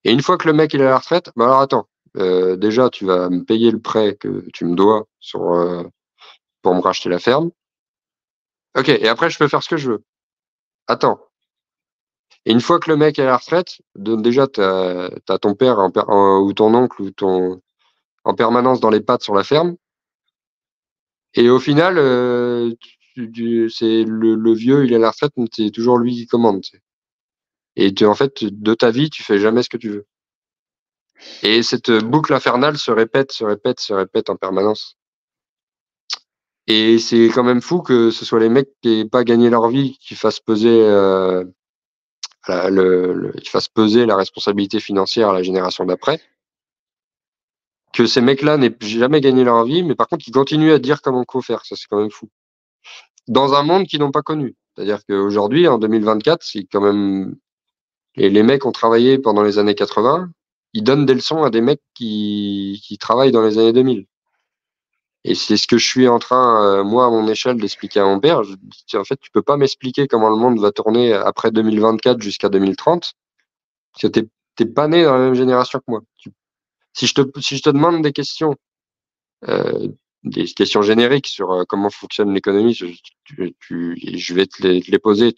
Et une fois que le mec il est à la retraite, bah alors attends. Déjà, tu vas me payer le prêt que tu me dois pour me racheter la ferme. Ok, et après, je peux faire ce que je veux. Attends. Et une fois que le mec est à la retraite, déjà, t'as ton père ou ton oncle ou en permanence dans les pattes sur la ferme. Et au final, c'est le vieux, il est à la retraite, mais c'est toujours lui qui commande. Tu sais. Et en fait, de ta vie, tu fais jamais ce que tu veux. Et cette boucle infernale se répète en permanence. Et c'est quand même fou que ce soit les mecs qui n'aient pas gagné leur vie qui fassent peser qui fassent peser la responsabilité financière à la génération d'après. Que ces mecs-là n'aient jamais gagné leur vie, mais par contre, ils continuent à dire comment il faut faire. Ça, c'est quand même fou. Dans un monde qu'ils n'ont pas connu. C'est-à-dire qu'aujourd'hui, en 2024, c'est quand même. Et les mecs ont travaillé pendant les années 80, ils donnent des leçons à des mecs qui travaillent dans les années 2000. Et c'est ce que je suis en train, moi, à mon échelle, d'expliquer à mon père. Je dis, en fait, tu peux pas m'expliquer comment le monde va tourner après 2024 jusqu'à 2030, parce que t'es pas né dans la même génération que moi. Si je te demande des questions génériques sur comment fonctionne l'économie, je vais te les poser.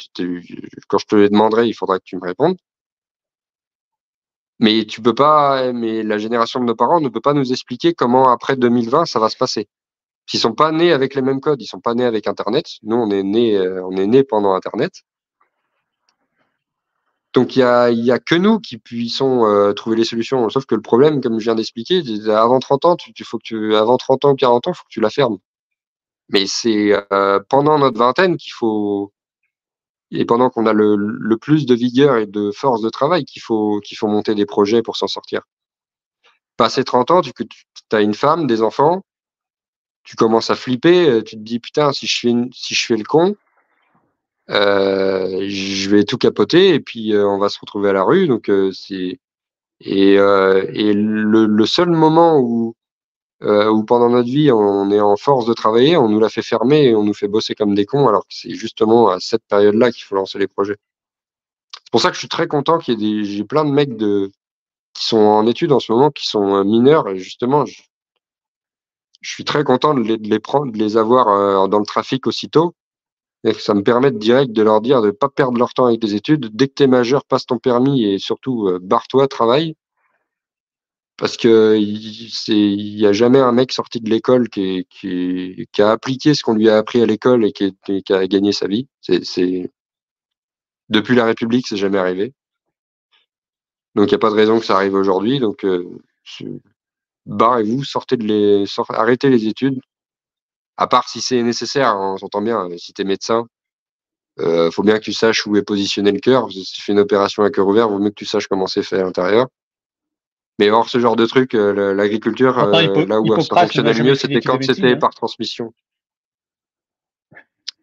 Quand je te les demanderai, il faudra que tu me répondes. Mais tu peux pas, mais la génération de nos parents ne peut pas nous expliquer comment après 2020 ça va se passer. Ils sont pas nés avec les mêmes codes, ils sont pas nés avec Internet. Nous, on est nés pendant Internet. Donc il y a que nous qui puissions trouver les solutions. Sauf que le problème, comme je viens d'expliquer, avant 30 ans, avant 30 ans, 40 ans, faut que tu la fermes. Mais c'est pendant notre vingtaine et pendant qu'on a le plus de vigueur et de force de travail qu'il faut monter des projets pour s'en sortir. Passé 30 ans, tu as une femme, des enfants, tu commences à flipper, tu te dis putain, si je fais le con, je vais tout capoter et puis on va se retrouver à la rue. Donc et le seul moment où pendant notre vie on est en force de travailler, on nous l'a fait fermer et on nous fait bosser comme des cons, alors que c'est justement à cette période-là qu'il faut lancer les projets. C'est pour ça que je suis très content qu'il y ait j'ai plein de mecs qui sont en études en ce moment, qui sont mineurs, et justement, je suis très content de les prendre, de les avoir dans le trafic aussitôt. Et ça me permet direct de leur dire de pas perdre leur temps avec des études. Dès que t'es majeur, passe ton permis et surtout barre-toi, travaille. Parce que il y a jamais un mec sorti de l'école qui a appliqué ce qu'on lui a appris à l'école et qui a gagné sa vie. Depuis la République, c'est jamais arrivé. Donc il n'y a pas de raison que ça arrive aujourd'hui. Donc barrez-vous, arrêtez les études. À part si c'est nécessaire, on s'entend bien. Si t'es médecin, faut bien que tu saches où est positionné le cœur. Si tu fais une opération à cœur ouvert, vaut mieux que tu saches comment c'est fait à l'intérieur. Mais hors ce genre de truc, l'agriculture, là où ça Hippocrate n'a fonctionnait le mieux, jamais fait c'était d'études de quand médecine. c'était Hein. par transmission.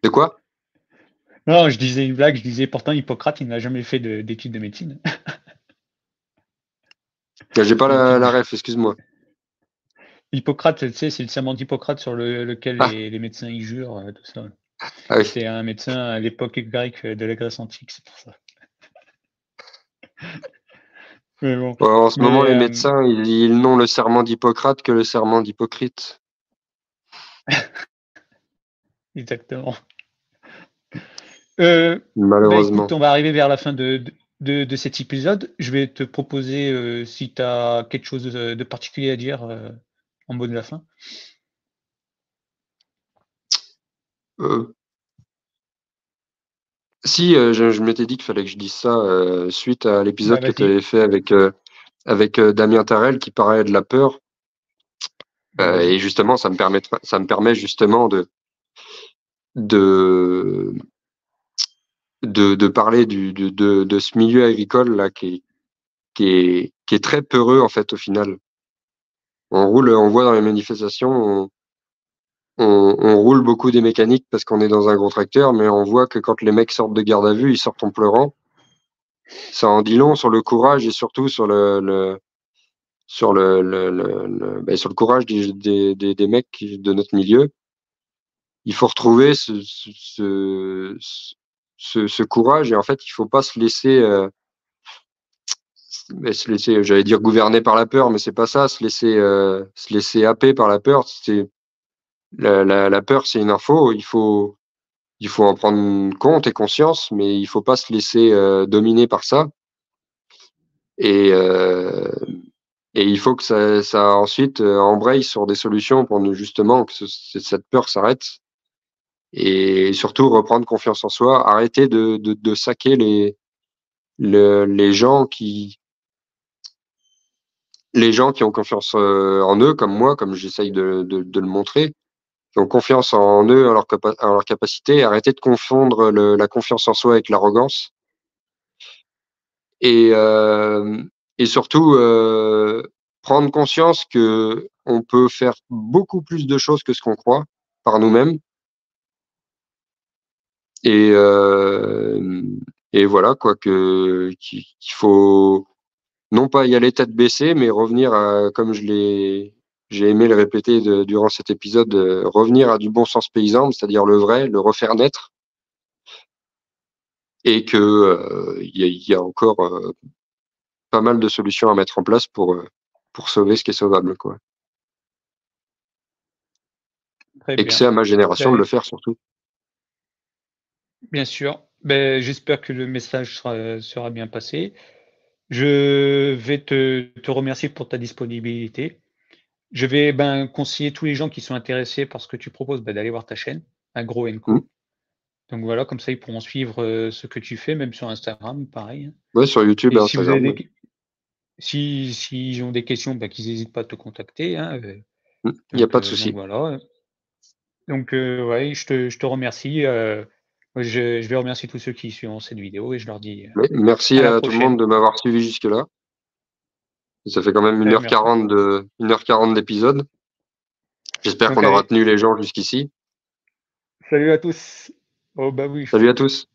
De quoi? Non, je disais une blague, je disais pourtant Hippocrate, il n'a jamais fait d'études de médecine. J'ai pas Donc, la ref, excuse-moi. Hippocrate, tu sais, c'est le serment d'Hippocrate sur lequel Ah, les médecins y jurent, tout ça. ah oui. C'était un médecin à l'époque grecque de la Grèce antique, c'est pour ça. Mais bon. Ouais, en ce moment, Mais les médecins, ils n'ont le serment d'Hippocrate que le serment d'Hypocrite. exactement. Écoute, Malheureusement. on va arriver vers la fin de cet épisode. Je vais te proposer, si tu as quelque chose de particulier à dire en mot de la fin. Si, je m'étais dit qu'il fallait que je dise ça suite à l'épisode Bah, que tu vas-y. avais fait avec Damien Tarel qui parlait de la peur. Bah, vas-y. Et justement, ça me permet justement de, de parler de ce milieu agricole là qui est très peureux en fait au final. On voit dans les manifestations, on roule beaucoup des mécaniques parce qu'on est dans un gros tracteur, mais on voit que quand les mecs sortent de garde à vue, ils sortent en pleurant. Ça en dit long sur le courage et surtout sur sur le courage des mecs de notre milieu. Il faut retrouver ce courage et en fait, il faut pas se laisser, j'allais dire gouverner par la peur, mais c'est pas ça, se laisser happer par la peur. C'est la peur, c'est une info. Il faut en prendre compte et conscience, mais il faut pas se laisser dominer par ça. Et, euh, et il faut que ça ensuite embraye sur des solutions pour nous justement que cette peur s'arrête. Et surtout reprendre confiance en soi, arrêter de saquer les gens les gens qui ont confiance en eux, comme moi, comme j'essaye de le montrer. qui ont confiance en eux, en leur capacité, et arrêter de confondre la confiance en soi avec l'arrogance. Et, euh, et surtout, prendre conscience que on peut faire beaucoup plus de choses que ce qu'on croit par nous-mêmes. Et, euh, et voilà, quoi, qu'il faut non pas y aller tête baissée, mais revenir à, comme j'ai aimé le répéter durant cet épisode, revenir à du bon sens paysan, c'est-à-dire le vrai, le refaire naître, et que il y a encore pas mal de solutions à mettre en place pour sauver ce qui est sauvable, quoi. Très Et que bien. c'est à ma génération de le Ben, faire surtout. bien sûr. Ben, j'espère que le message sera bien passé. Je vais te remercier pour ta disponibilité. Je vais conseiller tous les gens qui sont intéressés par ce que tu proposes d'aller voir ta chaîne, Agro Mm. Co. Donc voilà, comme ça ils pourront suivre ce que tu fais, même sur Instagram, pareil, hein. Ouais, sur YouTube Et et si vous avez Instagram. Ouais. s'ils ont des questions, qu'ils n'hésitent pas à te contacter, hein. Mm. Il n'y a pas de Donc souci. voilà. Donc ouais, je te remercie. Moi, je vais remercier tous ceux qui suivront cette vidéo et je leur dis Mais merci à la à tout le monde prochaine. de m'avoir suivi jusque-là. Ça fait quand même une heure Merci. 40 d'épisode. J'espère Donc qu'on aura allez, tenu les gens jusqu'ici. salut à tous. Oh bah oui. Salut à tous.